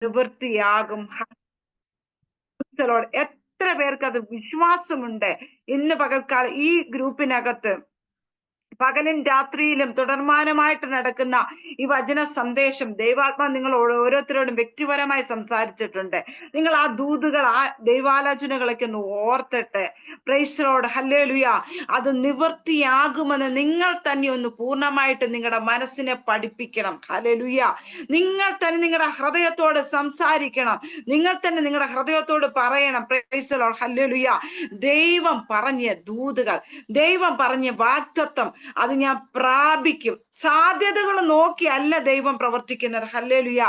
നിവൃത്തിയാകും. എത്ര പേർക്ക് അത് വിശ്വാസമുണ്ട്? ഇന്ന് പകൽക്കാലം ഈ ഗ്രൂപ്പിനകത്ത് പകലും രാത്രിയിലും തുടർമാനമായിട്ട് നടക്കുന്ന ഈ വചന സന്ദേശം ദൈവാത്മാ നിങ്ങളോട് ഓരോരുത്തരോടും വ്യക്തിപരമായി സംസാരിച്ചിട്ടുണ്ട്. നിങ്ങൾ ആ ദൂതുകൾ, ആ ദൈവാലോചനകളൊക്കെ ഒന്ന് ഓർത്തിട്ട് പ്രൈസ് ലോർഡ്, ഹല്ലേലൂയ, അത് നിവൃത്തിയാകുമെന്ന് നിങ്ങൾ തന്നെ ഒന്ന് പൂർണ്ണമായിട്ട് നിങ്ങളുടെ മനസ്സിനെ പഠിപ്പിക്കണം. ഹല്ലേലൂയ. നിങ്ങൾ തന്നെ നിങ്ങളുടെ ഹൃദയത്തോട് സംസാരിക്കണം. നിങ്ങൾ തന്നെ നിങ്ങളുടെ ഹൃദയത്തോട് പറയണം, പ്രൈസ് ലോർഡ്, ഹല്ലേലൂയ, ദൈവം പറഞ്ഞ ദൂതുകൾ, ദൈവം പറഞ്ഞ വാഗ്ദത്തം അത് ഞാൻ പ്രാപിക്കും. സാധ്യതകൾ നോക്കിയല്ല ദൈവം പ്രവർത്തിക്കുന്നത്. ഹല്ലേലൂയ.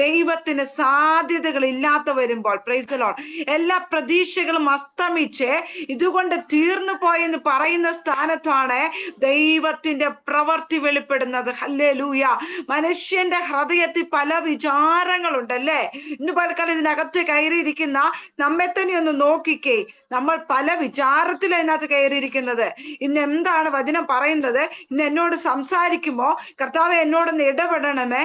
ദൈവത്തിന് സാധ്യതകൾ ഇല്ലാത്ത വരുമ്പോൾ, പ്രൈസ് ദി ലോർഡ്, എല്ലാ പ്രതീക്ഷകളും അസ്തമിച്ച് ഇതുകൊണ്ട് തീർന്നു പോയെന്ന് പറയുന്ന സ്ഥാനത്താണ് ദൈവത്തിന്റെ പ്രവൃത്തി വെളിപ്പെടുന്നത്. ഹല്ലേലൂയ. മനുഷ്യന്റെ ഹൃദയത്തിൽ പല വിചാരങ്ങളുണ്ടല്ലേ. ഇന്ന് പലക്കാലം ഇതിനകത്ത് കയറിയിരിക്കുന്ന നമ്മെ തന്നെ ഒന്ന് നോക്കിക്കേ. നമ്മൾ പല വിചാരത്തിൽ അതിനകത്ത് കയറിയിരിക്കുന്നത്. ഇന്ന് എന്താണ് വചനം പറയുന്നത്? ഇന്ന് എന്നോട് സംസാരിക്കുമ്പോ കർത്താവെ എന്നോടൊന്ന് ഇടപെടണമേ,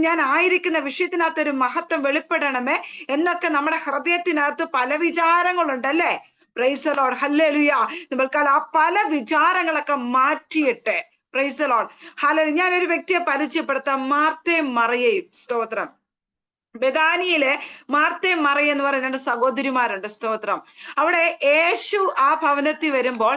ഞാൻ ആയിരിക്കുന്ന വിഷയത്തിനകത്ത് ഒരു മഹത്വം വെളിപ്പെടണമേ എന്നൊക്കെ നമ്മുടെ ഹൃദയത്തിനകത്ത് പല വിചാരങ്ങളുണ്ടല്ലേ. പ്രൈസ് ദി ലോർഡ്, ഹല്ലേലൂയ. നമ്മൾക്ക് ആ പല വിചാരങ്ങളൊക്കെ മാറ്റിയിട്ട്, പ്രൈസ് ദി ലോർഡ്, ഹല്ലേലൂയ. ഞാനൊരു വ്യക്തിയെ പരിചയപ്പെടുത്താം, മാർത്തയും മറിയയും. സ്തോത്രം. ബെഥാനിയിലെ മാർത്തയും മറിയ എന്ന് പറയുന്ന രണ്ട് സഹോദരിമാരുണ്ട്. സ്തോത്രം. അവിടെ യേശു ആ ഭവനത്തിൽ വരുമ്പോൾ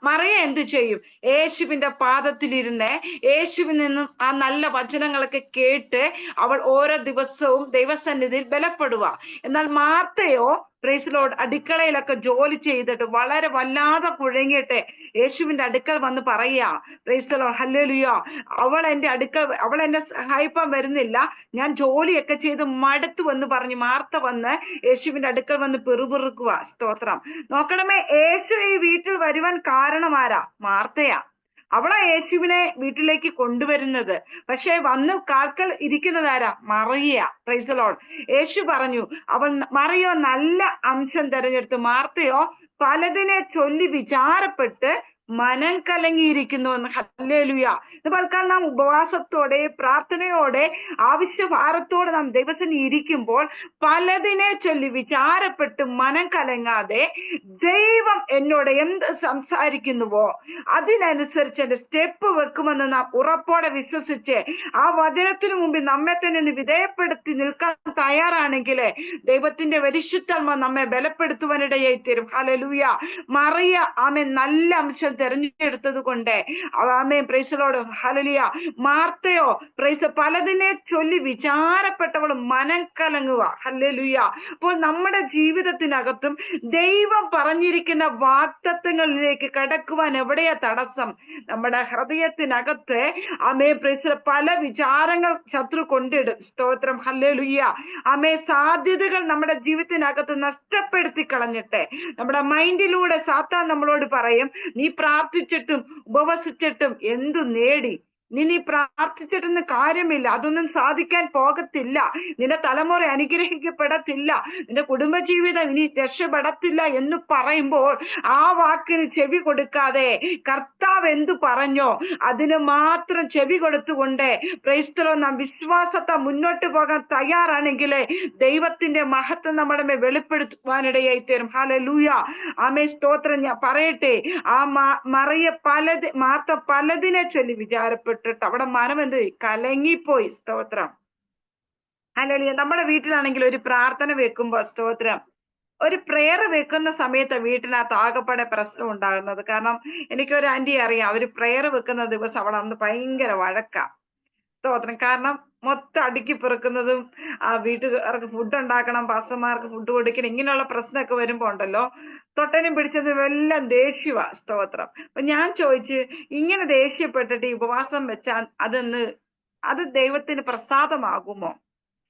മറിയ എന്ത് ചെയ്യും? യേശുവിന്റെ പാദത്തിലിരുന്ന് യേശുവിൽ നിന്നും ആ നല്ല വചനങ്ങളൊക്കെ കേട്ട് അവൾ ഓരോ ദിവസവും ദൈവസന്നിധിയിൽ ബലപ്പെടുക. എന്നാൽ മാർത്തയോ, പ്രൈസ് ലോർഡ്, അടുക്കളയിലൊക്കെ ജോലി ചെയ്തിട്ട് വളരെ വല്ലാതെ കുഴങ്ങിയിട്ട് യേശുവിന്റെ അടുക്കൽ വന്ന് പറയാ, പ്രൈസ് ലോർഡ്, ഹല്ലേലൂയ, അവൾ എന്നെ സഹായിപ്പാൻ വരുന്നില്ല, ഞാൻ ജോലിയൊക്കെ ചെയ്ത് മടുത്തു എന്ന് പറഞ്ഞ് മാർത്ത വന്ന് യേശുവിന്റെ അടുക്കൽ വന്ന് പെറുപിറുക്കുക. സ്തോത്രം. നോക്കണമേ, യേശു ഈ വീട്ടിൽ വരുവാൻ കാരണമാരാ? മാർത്തയാ. അവളാ യേശുവിനെ വീട്ടിലേക്ക് കൊണ്ടുവരുന്നത്. പക്ഷെ വന്ന് കാൽക്കൽ ഇരിക്കുന്നതാരാ? Mariya. Praise the lord. Yesu പറഞ്ഞു, അവൾ മറിയോ നല്ല അംശം തെരഞ്ഞെടുത്തു, മാർത്തയോ പലതിനെ ചൊല്ലി വിചാരപ്പെട്ട് മനം കലങ്ങിയിരിക്കുന്നു എന്ന്. ഹല്ലേലൂയ. ഇതുപോൽക്കാൽ നാം ഉപവാസത്തോടെ പ്രാർത്ഥനയോടെ ആവശ്യഭാരത്തോടെ നാം ദൈവത്തിന് ഇരിക്കുമ്പോൾ പലതിനെ ചൊല്ലി വിചാരപ്പെട്ട് മനം കലങ്ങാതെ ദൈവം എന്നോട് എന്ത് സംസാരിക്കുന്നുവോ അതിനനുസരിച്ച് എന്റെ സ്റ്റെപ്പ് വെക്കുമെന്ന് നാം ഉറപ്പോടെ വിശ്വസിച്ച് ആ വചനത്തിനു മുമ്പിൽ നമ്മെ തന്നെ വിധേയപ്പെടുത്തി നിൽക്കാൻ തയ്യാറാണെങ്കിൽ ദൈവത്തിന്റെ പരിശുദ്ധാത്മ നമ്മെ ബലപ്പെടുത്തുവാനിടയായി തീരും. ഹല്ലേലൂയ. മറിയ ആമേ നല്ല അംശം തെരഞ്ഞെടുത്തത് കൊണ്ട് ആമേ, പ്രൈസ് ദി ലോർഡ്, ഹല്ലേലൂയ. മാർത്തയോ, പ്രൈസ്, പലതിനെ ചൊല്ലി വിചാരപ്പെട്ടവൾ മനം കലങ്ങുക. ഹല്ലേലൂയ. അപ്പോൾ നമ്മുടെ ജീവിതത്തിനകത്തും ദൈവം പറഞ്ഞിരിക്കുന്ന വാഗ്ദത്തങ്ങളിലേക്ക് കടക്കുവാൻ എവിടെയാ തടസ്സം? നമ്മുടെ ഹൃദയത്തിനകത്ത് ആമേ, പ്രൈസ്, പല വിചാരങ്ങൾ ശത്രു കൊണ്ടിടും. സ്തോത്രം. ഹല്ലേലൂയ. ആമേ, സാധ്യതകൾ നമ്മുടെ ജീവിതത്തിനകത്ത് നഷ്ടപ്പെടുത്തി കളഞ്ഞിട്ട് നമ്മുടെ മൈൻഡിലൂടെ സാത്താൻ നമ്മളോട് പറയും, നീ പ്രാർത്ഥിച്ചിട്ടും ഉപവസിച്ചിട്ടും എന്തു നേടി? നീ പ്രാർത്ഥിച്ചിട്ടൊന്നും കാര്യമില്ല, അതൊന്നും സാധിക്കാൻ പോകത്തില്ല, നിന്റെ തലമുറ അനുഗ്രഹിക്കപ്പെടത്തില്ല, നിന്റെ കുടുംബജീവിതം ഇനി രക്ഷപ്പെടത്തില്ല എന്ന് പറയുമ്പോൾ ആ വാക്കിന് ചെവി കൊടുക്കാതെ കർത്താവ് എന്തു പറഞ്ഞോ അതിന് മാത്രം ചെവി കൊടുത്തുകൊണ്ട് ക്രൈസ്തവ നാം വിശ്വാസത്തെ മുന്നോട്ട് പോകാൻ തയ്യാറാണെങ്കിൽ ദൈവത്തിന്റെ മഹത്വം നമ്മുടെ മേൽ വെളിപ്പെടുത്തുവാനിടയായി തീരും. ഹല്ലേലൂയ. ആമേ, സ്തോത്രം. ഞാൻ പറയട്ടെ, ആ മാർത്ത പലതിനെ ചൊല്ലി വിചാരപ്പെട്ടിട്ട് അവിടെ മനം എന്ത് കലങ്ങിപ്പോയി. സ്തോത്രം. ഹല്ലേലൂയ. നമ്മുടെ വീട്ടിലാണെങ്കിൽ ഒരു പ്രാർത്ഥന വെക്കുമ്പോ, സ്തോത്രം, ഒരു പ്രെയർ വെക്കുന്ന സമയത്ത് വീട്ടിനകത്ത് ആകെപ്പാടെ പ്രശ്നം ഉണ്ടാകുന്നത്. കാരണം എനിക്കൊരു ആന്റി അറിയാം, അവര് പ്രെയർ വെക്കുന്ന ദിവസം അവിടെ അന്ന് ഭയങ്കര വഴക്കാ. സ്തോത്രം. കാരണം മൊത്തം അടുക്കി പെറുക്കുന്നതും വീട്ടുകാർക്ക് ഫുഡ് ഉണ്ടാക്കണം, പാസ്റ്റർമാർക്ക് ഫുഡ് കൊടുക്കണം, ഇങ്ങനെയുള്ള പ്രശ്നമൊക്കെ വരുമ്പോ ഉണ്ടല്ലോ, തൊട്ടനും പിടിച്ചതും എല്ലാം ദേഷ്യവാ. സ്തോത്രം. അപ്പൊ ഞാൻ ചോദിച്ച്, ഇങ്ങനെ ദേഷ്യപ്പെട്ടിട്ട് ഈ ഉപവാസം വെച്ചാൽ അത് ദൈവത്തിന് പ്രസാദമാകുമോ?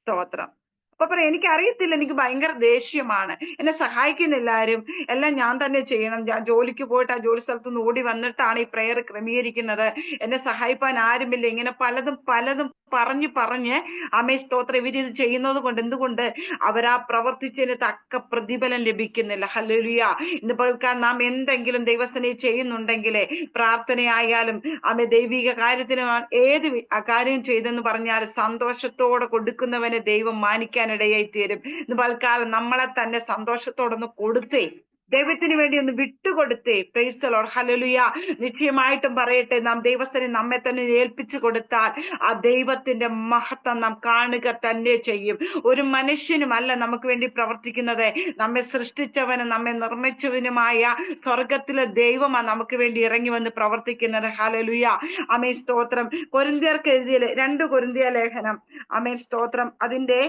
സ്തോത്രം. അപ്പൊ പറയാം എനിക്കറിയത്തില്ല, എനിക്ക് ഭയങ്കര ദേഷ്യമാണ്, എന്നെ സഹായിക്കുന്നില്ല ആരും, എല്ലാം ഞാൻ തന്നെ ചെയ്യണം, ഞാൻ ജോലിക്ക് പോയിട്ട് ആ ജോലി സ്ഥലത്ത് നിന്ന് ഓടി വന്നിട്ടാണ് ഈ പ്രെയർ ക്രമീകരിക്കുന്നത്, എന്നെ സഹായിപ്പാൻ ആരുമില്ല, ഇങ്ങനെ പലതും പലതും പറഞ്ഞ് ആമേ സ്തോത്രം ഇവരിത് ചെയ്യുന്നത് കൊണ്ട് എന്തുകൊണ്ട് അവരാ പ്രവർത്തിച്ചതിന് തക്ക പ്രതിഫലം ലഭിക്കുന്നില്ല. ഹല്ലേലൂയ. ഇന്ന് പകൽക്കാൻ നാം എന്തെങ്കിലും ദൈവസേനയിൽ ചെയ്യുന്നുണ്ടെങ്കിലേ, പ്രാർത്ഥനയായാലും ആമേ ദൈവിക കാര്യത്തിന് ഏത് കാര്യം ചെയ്തെന്ന് പറഞ്ഞാൽ സന്തോഷത്തോടെ കൊടുക്കുന്നവനെ ദൈവം മാനിക്കാനിടയായി തീരും. ഇന്ന് പൽക്കാലം നമ്മളെ തന്നെ സന്തോഷത്തോടൊന്ന് കൊടുത്തേ, ദൈവത്തിന് വേണ്ടി ഒന്ന് വിട്ടുകൊടുത്തേ. Praise the lord. ഹല്ലേലൂയ. നിശ്ചയമായിട്ടും പറയട്ടെ, നാം ദൈവസ്ഥനെ നമ്മെ തന്നെ ഏൽപ്പിച്ചു കൊടുത്താൽ ആ ദൈവത്തിന്റെ മഹത്വം നാം കാണുക തന്നെ ചെയ്യും. ഒരു മനുഷ്യനുമല്ല നമുക്ക് വേണ്ടി പ്രവർത്തിക്കുന്നത്, നമ്മെ സൃഷ്ടിച്ചവനും നമ്മെ നിർമ്മിച്ചവനുമായ സ്വർഗത്തിലെ ദൈവമാണ് നമുക്ക് വേണ്ടി ഇറങ്ങി വന്ന് പ്രവർത്തിക്കുന്നത്. ഹല്ലേലൂയ. ആമേൻ സ്തോത്രം. കൊരിന്ത്യർക്ക് എഴുതിയ 2 കൊരിന്ത്യ ലേഖനം, ആമേൻ സ്തോത്രം, അതിന്റെ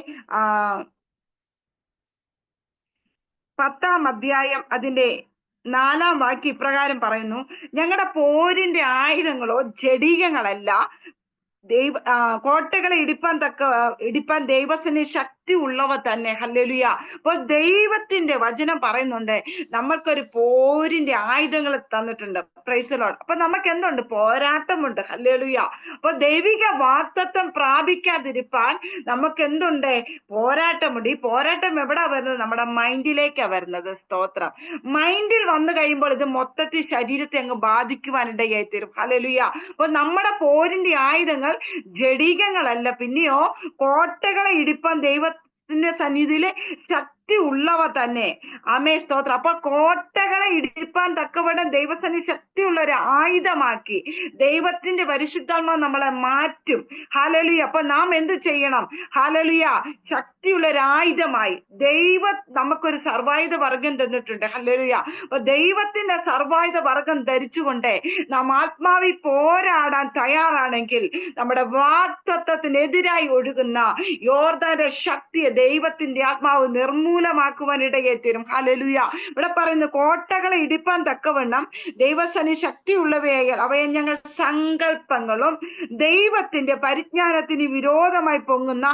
10-ാം അധ്യായം അതിന്റെ 4-ാം വാക്യം ഇപ്രകാരം പറയുന്നു: ഞങ്ങളുടെ പോരിന്റെ ആയുധങ്ങളോ ജഡികങ്ങളല്ല, കോട്ടകളെ ഇടിപ്പാൻ ദൈവത്തിന് ശക്തി ഉള്ളവ തന്നെ. ഹല്ലേലൂയ. അപ്പോൾ ദൈവത്തിന്റെ വചനം പറയുന്നുണ്ട് നമ്മൾക്കൊരു പോരിന്റെ ആയുധങ്ങൾ തന്നിട്ടുണ്ട്. Price the Lord. അപ്പൊ നമുക്ക് എന്തുണ്ട്? പോരാട്ടമുണ്ട്. ഹല്ലേലൂയ. അപ്പൊ ദൈവിക വാഗ്ദത്തം പ്രാപിക്കാതിരിപ്പാൻ നമുക്ക് എന്തുണ്ട്? പോരാട്ടമുണ്ട്. ഈ പോരാട്ടം എവിടാ വരുന്നത്? നമ്മുടെ മൈൻഡിലേക്കാ വരുന്നത്. സ്തോത്രം. മൈൻഡിൽ വന്നു കഴിയുമ്പോൾ ഇത് മൊത്തത്തിൽ ശരീരത്തെ അങ്ങ് ബാധിക്കുവാനിടയായി തീരും. ഹല്ലേലൂയ. അപ്പൊ നമ്മുടെ പോരിന്റെ ആയുധങ്ങൾ ജഡികങ്ങളല്ല, പിന്നെയോ കോട്ടകളെ ഇടിപ്പാൻ ദൈവത്തിന്റെ സന്നിധിയിലെ ശക്തി ഉള്ളവ തന്നെ. ആമേ സ്തോത്രം. അപ്പൊ കോട്ടകളെ ഇടിപ്പാൻ തക്കവണ്ണം ദൈവസന്നിധി ശക്തിയുള്ള ഒരു ആയുധമാക്കി ദൈവത്തിന്റെ പരിശുദ്ധാത്മാവ് നമ്മളെ മാറ്റും. ഹല്ലേലൂയ. അപ്പൊ നാം എന്ത് ചെയ്യണം? ഹല്ലേലൂയ. ശക്തിയുള്ള ഒരു ആയുധമായി ദൈവം നമുക്കൊരു സർവായുധ വർഗം തന്നിട്ടുണ്ട്. ഹല്ലേലൂയ. അപ്പൊ ദൈവത്തിന്റെ സർവായുധ വർഗം ധരിച്ചുകൊണ്ട് നാം ആത്മാവിൽ പോരാടാൻ തയ്യാറാണെങ്കിൽ നമ്മുടെ വാഗ്ദത്തത്തിനെതിരായി ഒഴുകുന്ന യോർദാന്റെ ശക്തിയെ ദൈവത്തിന്റെ ആത്മാവ് നിർമൂലമാക്കുവാനിടയായി തീരും. ഹല്ലേലൂയ. ഇവിടെ പറയുന്ന കോട്ടകളെ ഇടിപ്പാൻ തക്കവണ്ണം ദൈവസന്നിധി ശക്തിയുള്ളവയായാൽ അവയെ ഞങ്ങൾ സങ്കല്പങ്ങളും ദൈവത്തിന്റെ പരിജ്ഞാനത്തിന് വിരോധമായി പൊങ്ങുന്ന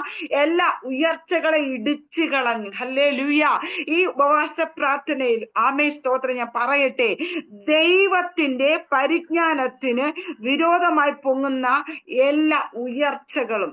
എല്ലാ ഉയർച്ചകളെ ഇടിച്ചു കളഞ്ഞു. ഹല്ലേലൂയ. ഈ ഉപവാസ പ്രാർത്ഥനയിൽ ആമേ സ്തോത്രം ഞാൻ പറയട്ടെ, ദൈവത്തിന്റെ പരിജ്ഞാനത്തിന് വിരോധമായി പൊങ്ങുന്ന എല്ലാ ഉയർച്ചകളും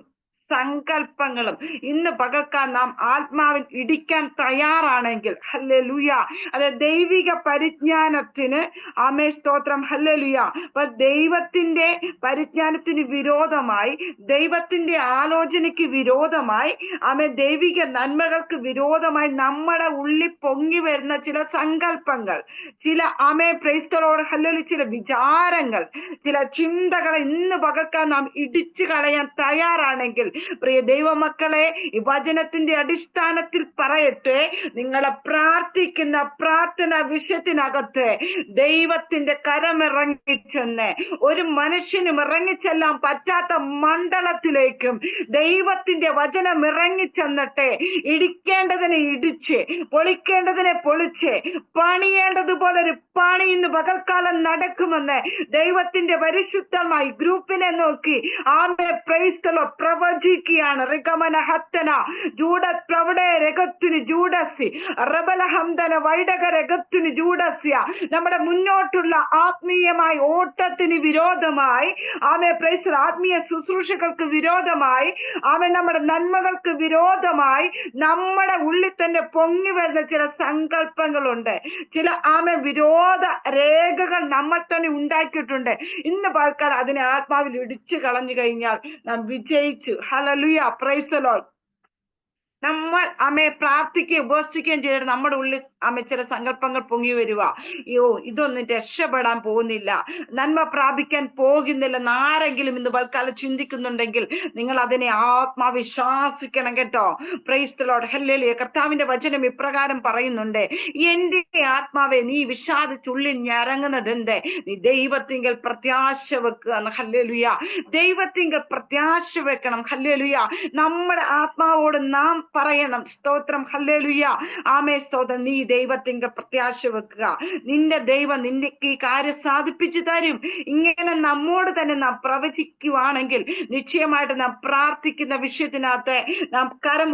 സങ്കല്പങ്ങളും ഇന്ന് പകൽക്കാൻ നാം ആത്മാവിൽ ഇടിക്കാൻ തയ്യാറാണെങ്കിൽ, ഹല്ലേലൂയ, അത് ദൈവിക പരിജ്ഞാനത്തിന് ആമേ സ്തോത്രം. ഹല്ലേലൂയ. അപ്പൊ ദൈവത്തിന്റെ പരിജ്ഞാനത്തിന് വിരോധമായി, ദൈവത്തിന്റെ ആലോചനയ്ക്ക് വിരോധമായി, ആമേ ദൈവിക നന്മകൾക്ക് വിരോധമായി നമ്മുടെ ഉള്ളിൽ പൊങ്ങി വരുന്ന ചില സങ്കല്പങ്ങൾ, ചില ആമേ പ്രൈസ് ദി ലോർഡ് ഹല്ലേലൂയ, ചില വിചാരങ്ങൾ, ചില ചിന്തകളെ ഇന്ന് പകൽക്കാൻ നാം ഇടിച്ചു കളയാൻ തയ്യാറാണെങ്കിൽ, പ്രിയ ദൈവമക്കളെ, ഈ വചനത്തിന്റെ അടിസ്ഥാനത്തിൽ പറയട്ടെ, നിങ്ങളെ പ്രാർത്ഥിക്കുന്ന പ്രാർത്ഥന വിഷയത്തിനകത്ത് ദൈവത്തിന്റെ കരമിറങ്ങിച്ചെന്ന് ഒരു മനുഷ്യനും ഇറങ്ങിച്ചെല്ലാൻ പറ്റാത്ത മണ്ഡലത്തിലേക്കും ദൈവത്തിന്റെ വചനം ഇറങ്ങിച്ചെന്നിട്ട് ഇടിക്കേണ്ടതിനെ ഇടിച്ച്, പൊളിക്കേണ്ടതിനെ പൊളിച്ച്, പണിയേണ്ടതുപോലെ ഒരു പണി ഇന്ന് പകൽക്കാലം നടക്കുമെന്ന് ദൈവത്തിന്റെ പരിശുദ്ധമായി ഗ്രൂപ്പിനെ നോക്കി ആമേ പ്രൈസ് ദി ലോർഡ് പ്രവചിക്കുകയാണ്. റികമന ഹത്തന ജൂഡ പ്രവടെ രഗത്തിന് ജൂഡസി റബലഹംദന വൈഡക രഗത്തിന് ജൂഡസ്യ. നമ്മുടെ മുന്നോട്ടുള്ള ആത്മീയമായ ഓട്ടത്തിന് വിരോധമായി, ആമേ പ്രൈസ്, ആത്മീയ ശുശ്രൂഷകൾക്ക് വിരോധമായി, ആമേ നമ്മുടെ നന്മകൾക്ക് വിരോധമായി നമ്മുടെ ഉള്ളിൽ തന്നെ പൊങ്ങി വരുന്ന ചില സങ്കല്പങ്ങളുണ്ട്, ചില ആമേ വിരോധ രേഖകൾ നമ്മൾ തന്നെ ഉണ്ടാക്കിയിട്ടുണ്ട്. ഇന്ന് പാൽക്കാർ അതിനെ ആത്മാവിൽ ഇടിച്ചു കളഞ്ഞു കഴിഞ്ഞാൽ നാം വിജയിച്ചു. ഹല്ലേലൂയ. Praise the Lord. നമ്മൾ ആമേ പ്രാർത്ഥിക്കുകയും ഉപവസിക്കുകയും ചെയ്തിട്ട് നമ്മുടെ ഉള്ളിൽ ആമേ ചില സങ്കല്പങ്ങൾ പൊങ്ങി വരുക, അയ്യോ ഇതൊന്നും രക്ഷപ്പെടാൻ പോകുന്നില്ല, നന്മ പ്രാപിക്കാൻ പോകുന്നില്ലെന്ന് ആരെങ്കിലും ഇന്ന് വൽക്കാലം ചിന്തിക്കുന്നുണ്ടെങ്കിൽ നിങ്ങൾ അതിനെ ആത്മാവിശ്വാസിക്കണം കേട്ടോ. Praise the lord. ഹല്ലേലൂയ. കർത്താവിന്റെ വചനം ഇപ്രകാരം പറയുന്നുണ്ട്: എന്റെ ആത്മാവെ നീ വിഷാദിച്ചുള്ളിൽ ഞരങ്ങുന്നത് എന്ത്? നീ ദൈവത്തിങ്കൽ പ്രത്യാശ വെക്കുക. ഹല്ലേലൂയ. ദൈവത്തിങ്കൽ പ്രത്യാശ വെക്കണം. ഹല്ലേലൂയ. നമ്മുടെ ആത്മാവോട് നാം പറയണം, സ്തോത്രം. ഹല്ലേലൂയ. ആമേ സ്തോത്രം. നീ ദൈവത്തിന്റെ പ്രത്യാശ വെക്കുക, നിന്റെ ദൈവം നിന്റെ ഈ കാര്യം സാധിപ്പിച്ചു തരും. ഇങ്ങനെ നമ്മോട് തന്നെ നാം പ്രവചിക്കുവാണെങ്കിൽ നിശ്ചയമായിട്ട് നാം പ്രാർത്ഥിക്കുന്ന വിഷയത്തിനകത്ത് നാം കരം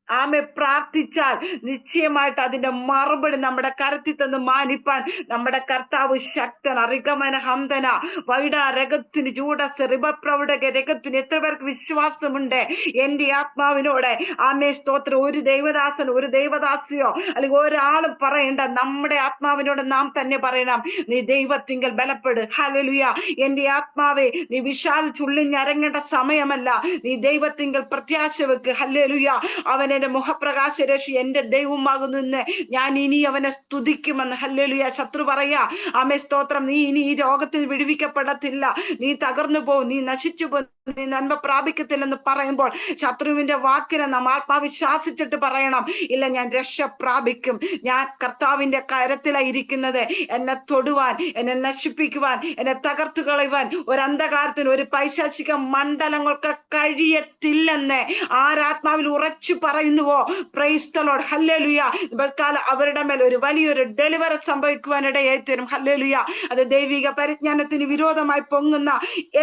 ആമെ പ്രാർത്ഥിച്ചാൽ നിശ്ചയമായിട്ട് അതിന്റെ മറുപടി നമ്മുടെ കരത്തിൽ തന്ന് മാനിപ്പാൻ നമ്മുടെ കർത്താവ് ശക്തൻ. അറിഗമന ഹംദന വൈഡ രഗത്തിന് ചൂടസ് റിബപ്രൗഢക രഗത്തിന്. എത്ര പേർക്ക് വിശ്വാസമുണ്ട് എന്റെ ആത്മാവിനോട്? ആമേ സ്തോത്രം. ഒരു ദൈവദാസൻ ഒരു ദൈവദാസിയോ അല്ലെങ്കിൽ ഒരാളും പറയണ്ട, നമ്മുടെ ആത്മാവിനോട് നാം തന്നെ പറയണം, നീ ദൈവത്തിങ്കൽ ബലപ്പെട്. ഹല്ലേലൂയ. എന്റെ ആത്മാവേ, നീ വിശാലിച്ചുള്ളിഞ്ഞരങ്ങേണ്ട സമയമല്ല, നീ ദൈവത്തിങ്കൽ പ്രത്യാശ വെക്ക്. ഹല്ലേലൂയ. അവൻ എന്റെ മുഖപ്രകാശ രക്ഷി എന്റെ ദൈവമാകുന്നു എന്ന് ഞാൻ ഇനി അവനെ സ്തുതിക്കുമെന്ന്. ഹല്ലേലൂയ. ശത്രു പറയാ, ആമേ സ്തോത്രം, നീ ഇനി ഈ രോഗത്തിൽ വിടുവിക്കപ്പെടത്തില്ല, നീ തകർന്നു പോകും, നീ നശിച്ചു പോകും, നീ നന്മ പ്രാപിക്കത്തില്ലെന്ന് പറയുമ്പോൾ ശത്രുവിന്റെ വാക്കിനെ നാം ആത്മാവിശ്വാസിച്ചിട്ട് പറയണം, ഇല്ല, ഞാൻ രക്ഷ പ്രാപിക്കും. ഞാൻ കർത്താവിന്റെ കരത്തിലായിരിക്കുന്നത്. എന്നെ തൊടുവാൻ, എന്നെ നശിപ്പിക്കുവാൻ, എന്നെ തകർത്തു കളയുവാൻ ഒരു അന്ധകാരത്തിന്, ഒരു പൈശാചിക മണ്ഡലങ്ങൾക്ക് കഴിയത്തില്ലെന്ന് ആരാത്മാവിൽ ഉറച്ചു പറയുന്നുവോ, പ്രൈസ് ദി ലോർഡ്. ഹല്ലേലൂയ. അവരുടെ മേൽ ഒരു വലിയൊരു ഡെലിവറി സംഭവിക്കുവാനിടയായി തീരും. ഹല്ലേലൂയ. അത് ദൈവിക പരിജ്ഞാനത്തിന് വിരോധമായി പൊങ്ങുന്ന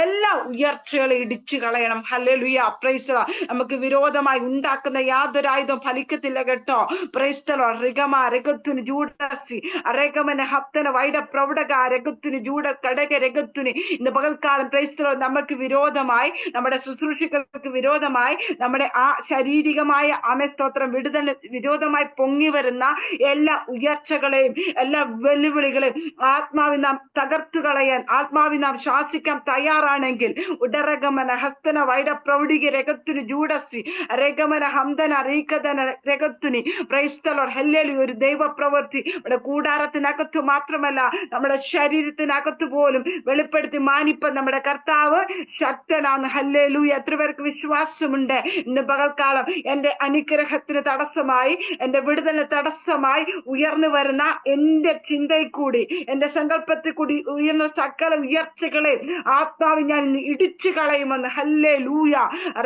എല്ലാ ഉയർച്ചകളെ ഇടിച്ചു കളയണം. ഹല്ലേലൂയ. Praise the lord. നമുക്ക് വിരോധമായി ഉണ്ടാക്കുന്ന യാതൊരു ആയുധം ഫലിക്കത്തില്ല കേട്ടോ. Praise the lord. റിഗമ രഗത്തുനി ജൂഡസി അരേഗമന ഹപ്തന വൈഡ പ്രൗഢക രഗത്തുനി ജൂഡ കടക രഗത്തുനി. ഇന്ന് പകൽക്കാലം പ്രൈസ് ദി ലോർഡ് നമുക്ക് വിരോധമായി, നമ്മുടെ ശുശ്രൂഷകൾക്ക് വിരോധമായി, നമ്മുടെ ആ ശാരീരികമായ ആമസ്തോത്രം വിടുതൽ വിരോധമായി പൊങ്ങി വരുന്ന എല്ലാ ഉയർച്ചകളെയും എല്ലാ വെല്ലുവിളികളെയും ആത്മാവിൽ നാം തകർത്തു കളയാൻ, ആത്മാവിൽ നാം ശ്വാസിക്കാൻ തയ്യാറാണെങ്കിൽ ഉടരഗമന ഹസ്തന വൈഡ പ്രൗഢിക രഗത്തുനി ജൂഡസി രഗമന ഹംദന റീകദന രഗത്തുനി. Praise the lord. ഹല്ലേലൂയ. ഒരു ദൈവ പ്രവൃത്തി നമ്മുടെ കൂടാരത്തിനകത്ത് മാത്രമല്ല, നമ്മുടെ ശരീരത്തിനകത്ത് പോലും വെളിപ്പെടുത്തി മാനിപ്പം നമ്മുടെ കർത്താവ് ശക്തനാണ്. ഹല്ലേലൂയ. എത്ര പേർക്ക് വിശ്വാസമുണ്ട് ഇന്ന് പകൽക്കാലം എന്റെ അനുഗ്രഹത്തിന് തടസ്സമായി, എന്റെ വിടുതലിന് തടസ്സമായി ഉയർന്നു വരുന്ന എന്റെ ചിന്തയിൽ കൂടി, എന്റെ സങ്കല്പത്തിൽ കൂടി ഉയർന്ന സകല ഉയർച്ചകളെ ആത്മാവ് ഞാൻ ഇടിച്ചു കളയുമെന്ന്. ഹല്ലേലൂയ.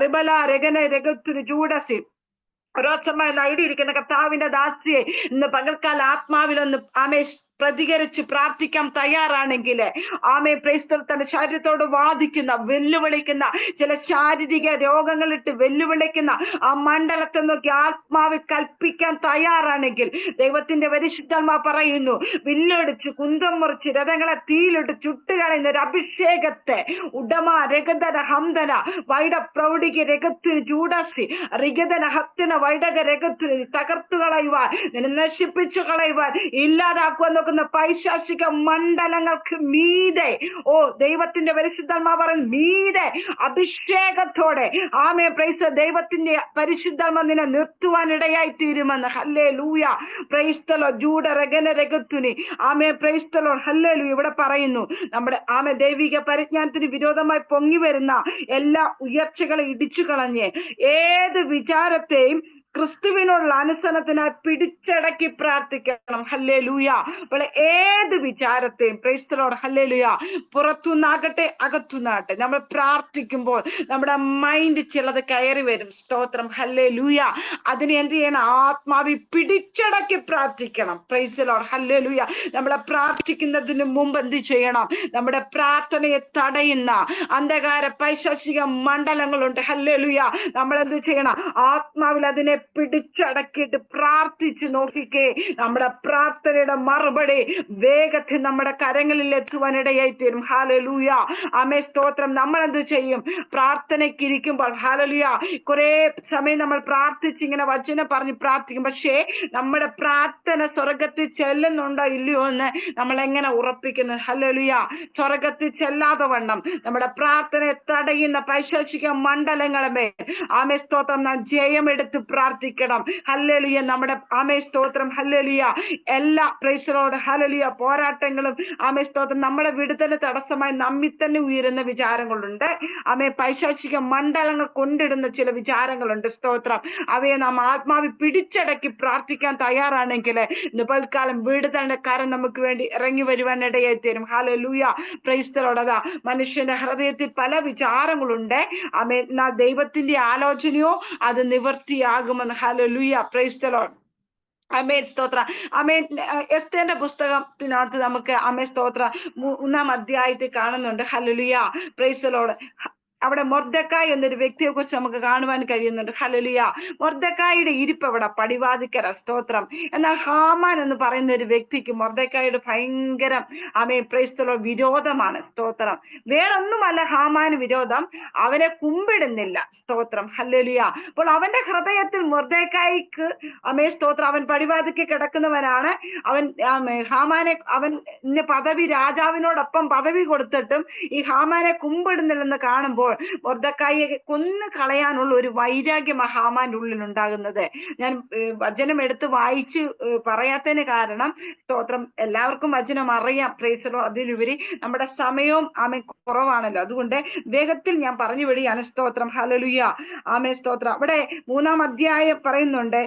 റിബല രഗന രഗത്തുനി ജൂഡസി. ഒരോസമായി നേടിയിരിക്കുന്ന കർത്താവിന്റെ ദാസിയെ ഇന്ന് പകൽക്കാല ആത്മാവിലൊന്ന് ആമേ പ്രതികരിച്ച് പ്രാർത്ഥിക്കാൻ തയ്യാറാണെങ്കിൽ, ആമേ പ്രൈസ് ദി ലോർഡ്, തന്റെ ശരീരത്തോട് വാദിക്കുന്ന, വെല്ലുവിളിക്കുന്ന, ചില ശാരീരിക രോഗങ്ങളിട്ട് വെല്ലുവിളിക്കുന്ന ആ മണ്ഡലത്തെ നോക്കി ആത്മാവ് കൽപ്പിക്കാൻ തയ്യാറാണെങ്കിൽ, ദൈവത്തിന്റെ പരിശുദ്ധാത്മാ പറയുന്നു, വില്ലൊടിച്ച് കുന്തം മുറിച്ച് രഥങ്ങളെ തീയിലിട്ട് ചുട്ടുകളയുന്ന ഒരു അഭിഷേകത്തെ ഉടമ രഗതന ഹംദന വൈഡ പ്രൗഢിക രഗത്തിന് ചൂടസി റിഗതന ഹത്തന വൈഡക രഗത്തിന് തകർത്തു കളയുവാൻ, നശിപ്പിച്ചു കളയുവാൻ, ഇല്ലാതാക്കുവാൻ നോക്കുന്ന പൈശാചിക മണ്ഡലങ്ങൾക്ക് മീതെ, ഓ ദൈവത്തിന്റെ പരിശുദ്ധാത്മാ പറയുന്നു, മീതെ അഭിഷേകത്തോടെ ആമേ പ്രൈസ് ദൈവത്തിന്റെ പരിശുദ്ധാത്മ നിന്നെ നിർത്തുവാനിടയായി തീരുമെന്ന്. ഹല്ലേലൂയ. Praise the lord. ജൂഡ രഗന രഗത്തുനി. ആമേ പ്രൈസ് ദി ലോർഡ്. ഹല്ലേലൂയ. ഇവിടെ പറയുന്നു, നമ്മുടെ ആമേ ദൈവിക പരിജ്ഞാനത്തിന് വിരോധമായി പൊങ്ങി വരുന്ന എല്ലാ ഉയർച്ചകളെ ഇടിച്ചു കളഞ്ഞ് ഏത് വിചാരത്തെയും ക്രിസ്തുവിനുള്ള അനുസരണത്തിനായി പിടിച്ചടക്കി പ്രാർത്ഥിക്കണം. ഹല്ലേലൂയ. അപ്പോൾ ഏത് വിചാരത്തെയും പ്രൈസ് ദി ലോർഡ്. ഹല്ലേലൂയ. പുറത്തുനിന്നാകട്ടെ അകത്തുനിന്നാകട്ടെ നമ്മൾ പ്രാർത്ഥിക്കുമ്പോൾ നമ്മുടെ മൈൻഡ് ചിലത് കയറി വരും. സ്തോത്രം. ഹല്ലേലൂയ. അതിനെ എന്ത് ചെയ്യണം? ആത്മാവി പിടിച്ചടക്കി പ്രാർത്ഥിക്കണം. Price the lord. ഹല്ലേലൂയ. നമ്മളെ പ്രാർത്ഥിക്കുന്നതിന് മുമ്പ് എന്ത് ചെയ്യണം? നമ്മുടെ പ്രാർത്ഥനയെ തടയുന്ന അന്ധകാര പൈശാചിക മണ്ഡലങ്ങളുണ്ട്. ഹല്ലേലൂയ. നമ്മൾ എന്ത് ചെയ്യണം? ആത്മാവിൽ അതിനെ പിടിച്ചടക്കിയിട്ട് പ്രാർത്ഥിച്ചു നോക്കിക്കേ, നമ്മുടെ പ്രാർത്ഥനയുടെ മറുപടി വേഗത്തിൽ നമ്മുടെ കരങ്ങളിൽ എത്തുവാനിടയായി തീരും. ഹല്ലേലൂയ. ആമേ സ്തോത്രം. നമ്മൾ എന്ത് ചെയ്യും? പ്രാർത്ഥനയ്ക്ക് ഇരിക്കുമ്പോൾ ഹല്ലേലൂയ കുറെ സമയം നമ്മൾ പ്രാർത്ഥിച്ച് ഇങ്ങനെ വചനം പറഞ്ഞ് പ്രാർത്ഥിക്കും. പക്ഷേ നമ്മുടെ പ്രാർത്ഥന സ്വർഗത്തിൽ ചെല്ലുന്നുണ്ടോ ഇല്ലയോ എന്ന് നമ്മൾ എങ്ങനെ ഉറപ്പിക്കുന്നത്? ഹല്ലേലൂയ. സ്വർഗത്തിൽ ചെല്ലാതെ വണ്ണം നമ്മുടെ പ്രാർത്ഥനയെ തടയുന്ന പൈശാചിക മണ്ഡലങ്ങളെ ആമേ സ്തോത്രം നാം ജയമെടുത്ത് പ്രാർത്ഥിക്കണം. ഹല്ലേലൂയ. നമ്മുടെ ആമേ സ്തോത്രം. ഹല്ലേലൂയ. എല്ലാ പ്രൈസ് ദി ലോർഡ്. ഹല്ലേലൂയ പോരാട്ടങ്ങളും ആമേ സ്തോത്രം നമ്മുടെ വിടുതലിന് തടസ്സമായി നമ്മിൽ തന്നെ ഉയരുന്ന വിചാരങ്ങളുണ്ട്. ആമേ പൈശാചിക മണ്ഡലങ്ങൾ കൊണ്ടിടുന്ന ചില വിചാരങ്ങളുണ്ട്. സ്തോത്രം. അവയെ നാം ആത്മാവി പിടിച്ചടക്കി പ്രാർത്ഥിക്കാൻ തയ്യാറാണെങ്കിൽ ഇന്ന് പൽക്കാലം വിടുതലിന്റെ കരം നമുക്ക് വേണ്ടി ഇറങ്ങി വരുവാനിടയായി തീരും. ഹല്ലേലൂയ. Praise the lord. അതാ മനുഷ്യന്റെ ഹൃദയത്തിൽ പല വിചാരങ്ങളുണ്ട്. ആമേ ദൈവത്തിന്റെ ആലോചനയോ അത് നിവർത്തിയാകുമെന്ന്. ഹല്ലേലൂയ. Praise the lord. അമേൻ സ്തോത്ര. അമേൻ. എസ്തേറിന്റെ പുസ്തകത്തിനകത്ത് നമുക്ക് അമേ സ്തോത്ര 3-ാം അധ്യായത്തിൽ കാണുന്നുണ്ട്. ഹല്ലേലൂയ. Praise the Lord. അവിടെ മൊർദെഖായി എന്നൊരു വ്യക്തിയെ കുറിച്ച് നമുക്ക് കാണുവാൻ കഴിയുന്നുണ്ട്. ഹല്ലേലൂയ. മൊർദെഖായിയുടെ ഇരിപ്പ് അവിടെ പടിവാതിക്കര, സ്തോത്രം. എന്നാൽ ഹാമാൻ എന്ന് പറയുന്ന ഒരു വ്യക്തിക്ക് മൊർദെഖായിയുടെ ഭയങ്കര പ്രൈസ് ദി ലോർഡ് വിരോധമാണ്, സ്തോത്രം. വേറൊന്നുമല്ല ഹാമാന് വിരോധം, അവനെ കുമ്പിടുന്നില്ല, സ്തോത്രം. ഹല്ലേലൂയ. അപ്പോൾ അവന്റെ ഹൃദയത്തിൽ മൊർദെഖായിക്ക് സ്തോത്രം, അവൻ പടിവാതിക്ക് കിടക്കുന്നവനാണ്. അവൻ ഹാമാനെ പദവി, രാജാവിനോടൊപ്പം പദവി കൊടുത്തിട്ടും ഈ ഹാമാനെ കുമ്പിടുന്നില്ലെന്ന് കാണുമ്പോൾ മൊർദെഖായിയെ കൊന്നു കളയാനുള്ള ഒരു വൈരാഗ്യമാണ് ഹാമാന്റെ ഉള്ളിൽ ഉണ്ടാകുന്നത്. ഞാൻ വചനം എടുത്ത് വായിച്ച് പറയാത്തതിന് കാരണം, സ്തോത്രം, എല്ലാവർക്കും വചനം അറിയാം, പ്രൈസലോ. അതിലുപരി നമ്മുടെ സമയവും കുറവാണല്ലോ, അതുകൊണ്ട് വേഗത്തിൽ ഞാൻ പറഞ്ഞു വിടുകയാണ്, സ്തോത്രം. ഹല്ലേലൂയ. സ്തോത്രം. അവിടെ 3-ാം അധ്യായം പറയുന്നുണ്ട്,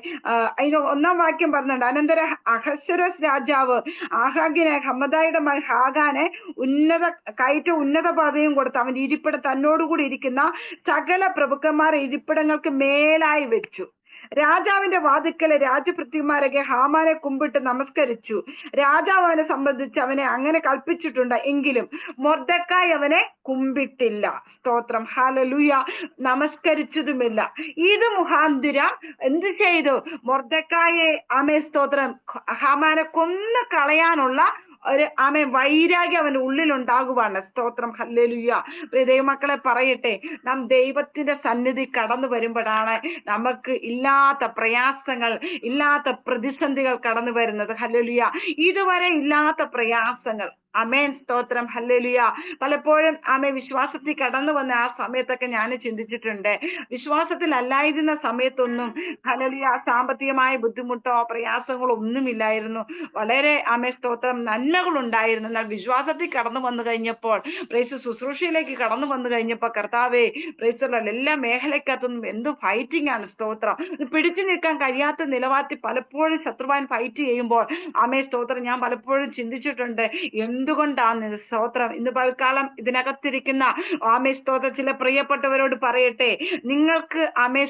അതിന് 1-ാം വാക്യം പറയുന്നുണ്ട്, അനന്തര അഹശ്വേരോസ് രാജാവ് ആഹാഗിനെ, ഹമ്മദായുടെ മകൻ ഹാഗാനെ ഉന്നത പദവിയും കൊടുത്ത് അവൻ ഇരിപ്പിടം തന്നോടുകൂടി ഇരിക്കുന്ന സകല പ്രഭുക്കന്മാരെ ഇരിപ്പിടങ്ങൾക്ക് മേലായി വെച്ചു. രാജാവിന്റെ വാതിക്കലെ രാജഭൃത്യന്മാരൊക്കെ ഹാമാനെ കുമ്പിട്ട് നമസ്കരിച്ചു. രാജാവ് അവനെ സംബന്ധിച്ച് അവനെ അങ്ങനെ കൽപ്പിച്ചിട്ടുണ്ട്, എങ്കിലും മൊർദെഖായി അവനെ കുമ്പിട്ടില്ല, സ്തോത്രം. ഹല്ലേലൂയ. നമസ്കരിച്ചതുമില്ല. ഇത് മുഖാന്തിരം എന്ത് ചെയ്തു? മൊർദെഖായെ സ്തോത്രം, ഹാമാനെ കൊന്നു കളയാനുള്ള ഒരു വൈരാഗ്യം അവന്റെ ഉള്ളിൽ ഉണ്ടാകുവാണ്, സ്തോത്രം. ഹല്ലേലൂയ. ദൈവമക്കളെ പറയട്ടെ, നാം ദൈവത്തിന്റെ സന്നിധി കടന്നു വരുമ്പോഴാണ് നമുക്ക് ഇല്ലാത്ത പ്രയാസങ്ങൾ, ഇല്ലാത്ത പ്രതിസന്ധികൾ കടന്നു വരുന്നത്. ഹല്ലേലൂയ. ഇതുവരെ ഇല്ലാത്ത പ്രയാസങ്ങൾ, സ്തോത്രം. ഹല്ലേലൂയ. പലപ്പോഴും വിശ്വാസത്തിൽ കടന്നു വന്ന ആ സമയത്തൊക്കെ ഞാൻ ചിന്തിച്ചിട്ടുണ്ട്, വിശ്വാസത്തിൽ അല്ലായിരുന്ന സമയത്തൊന്നും ഹല്ലേലൂയ സാമ്പത്തികമായ ബുദ്ധിമുട്ടോ പ്രയാസങ്ങളോ ഒന്നുമില്ലായിരുന്നു. വളരെ സ്തോത്രം നന്മകൾ ഉണ്ടായിരുന്നു. എന്നാൽ വിശ്വാസത്തിൽ കടന്നു വന്നു കഴിഞ്ഞപ്പോൾ, പ്രൈസ് ശുശ്രൂഷയിലേക്ക് കടന്നു വന്നു കഴിഞ്ഞപ്പോൾ, കർത്താവേ, പ്രൈസ് എല്ലാ മേഖലക്കകത്തൊന്നും എന്ത് ഫൈറ്റിംഗ് ആണ്, സ്തോത്രം. പിടിച്ചു നിൽക്കാൻ കഴിയാത്ത നിലവാരത്തിൽ പലപ്പോഴും ശത്രുവാൻ ഫൈറ്റ് ചെയ്യുമ്പോൾ സ്തോത്രം, ഞാൻ പലപ്പോഴും ചിന്തിച്ചിട്ടുണ്ട്, എന്തുകൊണ്ടാണ്, സ്തോത്രം. ഇന്ന് പൽക്കാലം ഇതിനകത്തിരിക്കുന്ന സ്തോത്രം ചില പ്രിയപ്പെട്ടവരോട് പറയട്ടെ, നിങ്ങൾക്ക്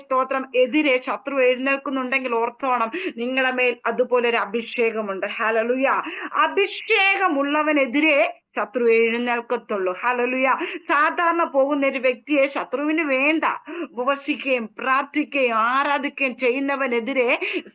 സ്തോത്രം എതിരെ ശത്രു എഴുന്നേൽക്കുന്നുണ്ടെങ്കിൽ ഓർത്തോണം, നിങ്ങളുടെ മേൽ അതുപോലെ ഒരു അഭിഷേകമുണ്ട്. ഹല്ലേലൂയ. അഭിഷേകമുള്ളവനെതിരെ ശത്രു എഴുന്നേൽക്കത്തുള്ളൂ. ഹല്ലേലൂയ. സാധാരണ പോകുന്ന ഒരു വ്യക്തിയെ ശത്രുവിന് വേണ്ട, ഉപവസിക്കുകയും പ്രാർത്ഥിക്കുകയും ആരാധിക്കുകയും ചെയ്യുന്നവനെതിരെ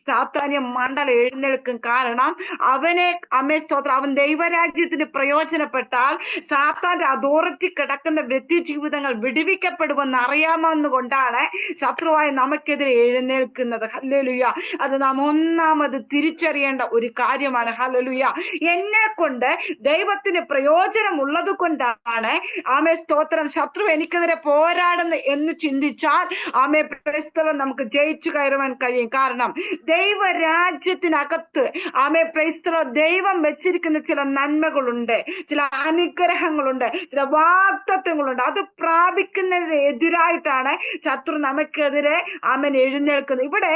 സാത്താന്യ മണ്ഡലം എഴുന്നേൽക്കും. കാരണം അവനെ സ്തോത്രം, അവൻ ദൈവരാജ്യത്തിന് പ്രയോജനപ്പെട്ടാൽ സാത്താന്റെ അതോറിറ്റി കിടക്കുന്ന വ്യക്തി ജീവിതങ്ങൾ വിടുവിക്കപ്പെടുമെന്ന് അറിയാമെന്നുകൊണ്ടാണ് ശത്രുവായി നമുക്കെതിരെ എഴുന്നേൽക്കുന്നത്. ഹല്ലേലൂയ. അത് നാം ഒന്നാമത് തിരിച്ചറിയേണ്ട ഒരു കാര്യമാണ്. ഹല്ലേലൂയ. എന്നെ കൊണ്ട് ദൈവത്തിന് പ്രയോജനമുള്ളത് കൊണ്ടാണ് സ്തോത്രം ശത്രു എനിക്കെതിരെ പോരാടുന്നു എന്ന് ചിന്തിച്ചാൽ പ്രൈസ്തലം നമുക്ക് ജയിച്ചു കയറുവാൻ കഴിയും. കാരണം ദൈവരാജ്യത്തിനകത്ത് പ്രൈസ്തലം ദൈവം വെച്ചിരിക്കുന്ന ചില നന്മകളുണ്ട്, ചില അനുഗ്രഹങ്ങളുണ്ട്, ചില വാഗ്ദത്തങ്ങളുണ്ട്. അത് പ്രാപിക്കുന്നതിന് എതിരായിട്ടാണ് ശത്രു നമുക്കെതിരെ എഴുന്നേൽക്കുന്നത്. ഇവിടെ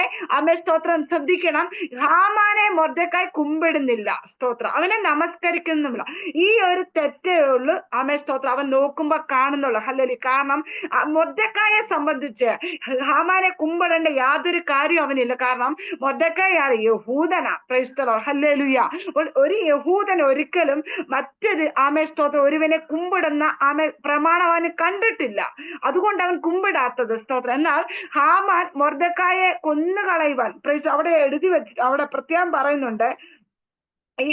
സ്തോത്രം ശ്രദ്ധിക്കണം, ഹാമാനെ മൊർദെഖായി കുമ്പിടുന്നില്ല, സ്തോത്രം, അവനെ നമസ്കരിക്കുന്നുമില്ല. ഈ ഒരു തെറ്റേ ഉള്ളൂ സ്തോത്രം അവൻ നോക്കുമ്പോ കാണുന്നുള്ളു. ഹല്ലേലൂയ. കാരണം മൊർദെഖായെ സംബന്ധിച്ച് ഹാമാനെ കുമ്പിടേണ്ട യാതൊരു കാര്യം അവനില്ല. കാരണം മൊർദെഖായി യഹൂദനാ. Praise the lord. ഹല്ലേലൂയ. ഒരു യഹൂദൻ ഒരിക്കലും മറ്റൊരു സ്തോത്രം ഒരുവനെ കുമ്പിടുന്ന പ്രമാണം അവന് കണ്ടിട്ടില്ല. അതുകൊണ്ട് അവൻ കുമ്പിടാത്തത്, സ്തോത്രം. എന്നാൽ ഹാമാൻ മൊർദെഖായെ കൊന്നുകളയുവാൻ അവിടെ എഴുതി വെച്ച് അവിടെ പ്രത്യേകം പറയുന്നുണ്ട്, ഈ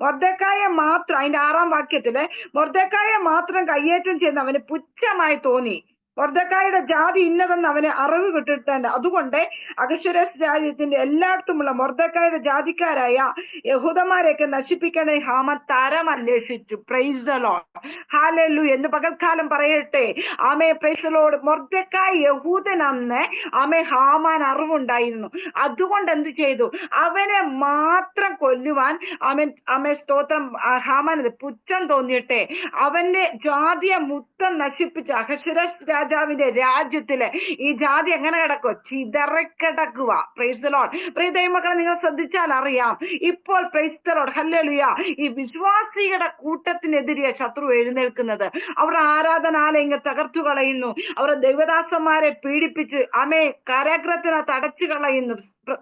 മൊർദെഖായെ മാത്രം, അതിന്റെ 6-ാം വാക്യത്തില് മൊർദെഖായെ മാത്രം കയ്യേറ്റം ചെയ്യുന്ന അവന് പുച്ഛമായി തോന്നി. മൊർദെഖായിയുടെ ജാതി ഇന്നതെന്ന് അവന് അറിവ് കിട്ടിയിട്ടുണ്ട്. അതുകൊണ്ട് അഹശ്വേരോസ് രാജ്യത്തിന്റെ എല്ലായിടത്തുമുള്ള മൊർദെഖായിയുടെ ജാതിക്കാരായ യഹൂദന്മാരെയൊക്കെ നശിപ്പിക്കണേ ഹാമാൻ തരം അന്വേഷിച്ചു. Praise the lord. ഹല്ലേലൂയ. എന്ന് പകൽക്കാലം പറയട്ടെ, പ്രൈസ് ദി ലോർഡ്. മൊർദെഖായി യഹൂദനെന്ന് ഹാമാൻ അറിവുണ്ടായിരുന്നു. അതുകൊണ്ട് എന്ത് ചെയ്തു? അവനെ മാത്രം കൊല്ലുവാൻ സ്തോത്രം ഹാമാൻ പുച്ഛം തോന്നിയിട്ടെ അവന്റെ ജാതിയെ മൊത്തം നശിപ്പിച്ച് അഹശ്വേരോസ് രാജാവിന്റെ രാജ്യത്തില് ഈ ജാതി എങ്ങനെ കിടക്കുക? ചിതറിക്കിടക്കുക. Praise the lord. പ്രിയ ദൈവമക്കളെ, നിങ്ങൾ ശ്രദ്ധിച്ചാൽ അറിയാം, ഇപ്പോൾ പ്രൈസ് ദി ലോർഡ്, ഹല്ലേലൂയ, ഈ വിശ്വാസിയുടെ കൂട്ടത്തിനെതിരെ ശത്രു എഴുന്നേൽക്കുന്നത്. അവരുടെ ആരാധനാലയങ്ങൾ തകർത്തു കളയുന്നു. അവരുടെ ദൈവദാസന്മാരെ പീഡിപ്പിച്ച് കാരാഗ്രഹത്തിനകത്ത് അടച്ചു കളയുന്നു.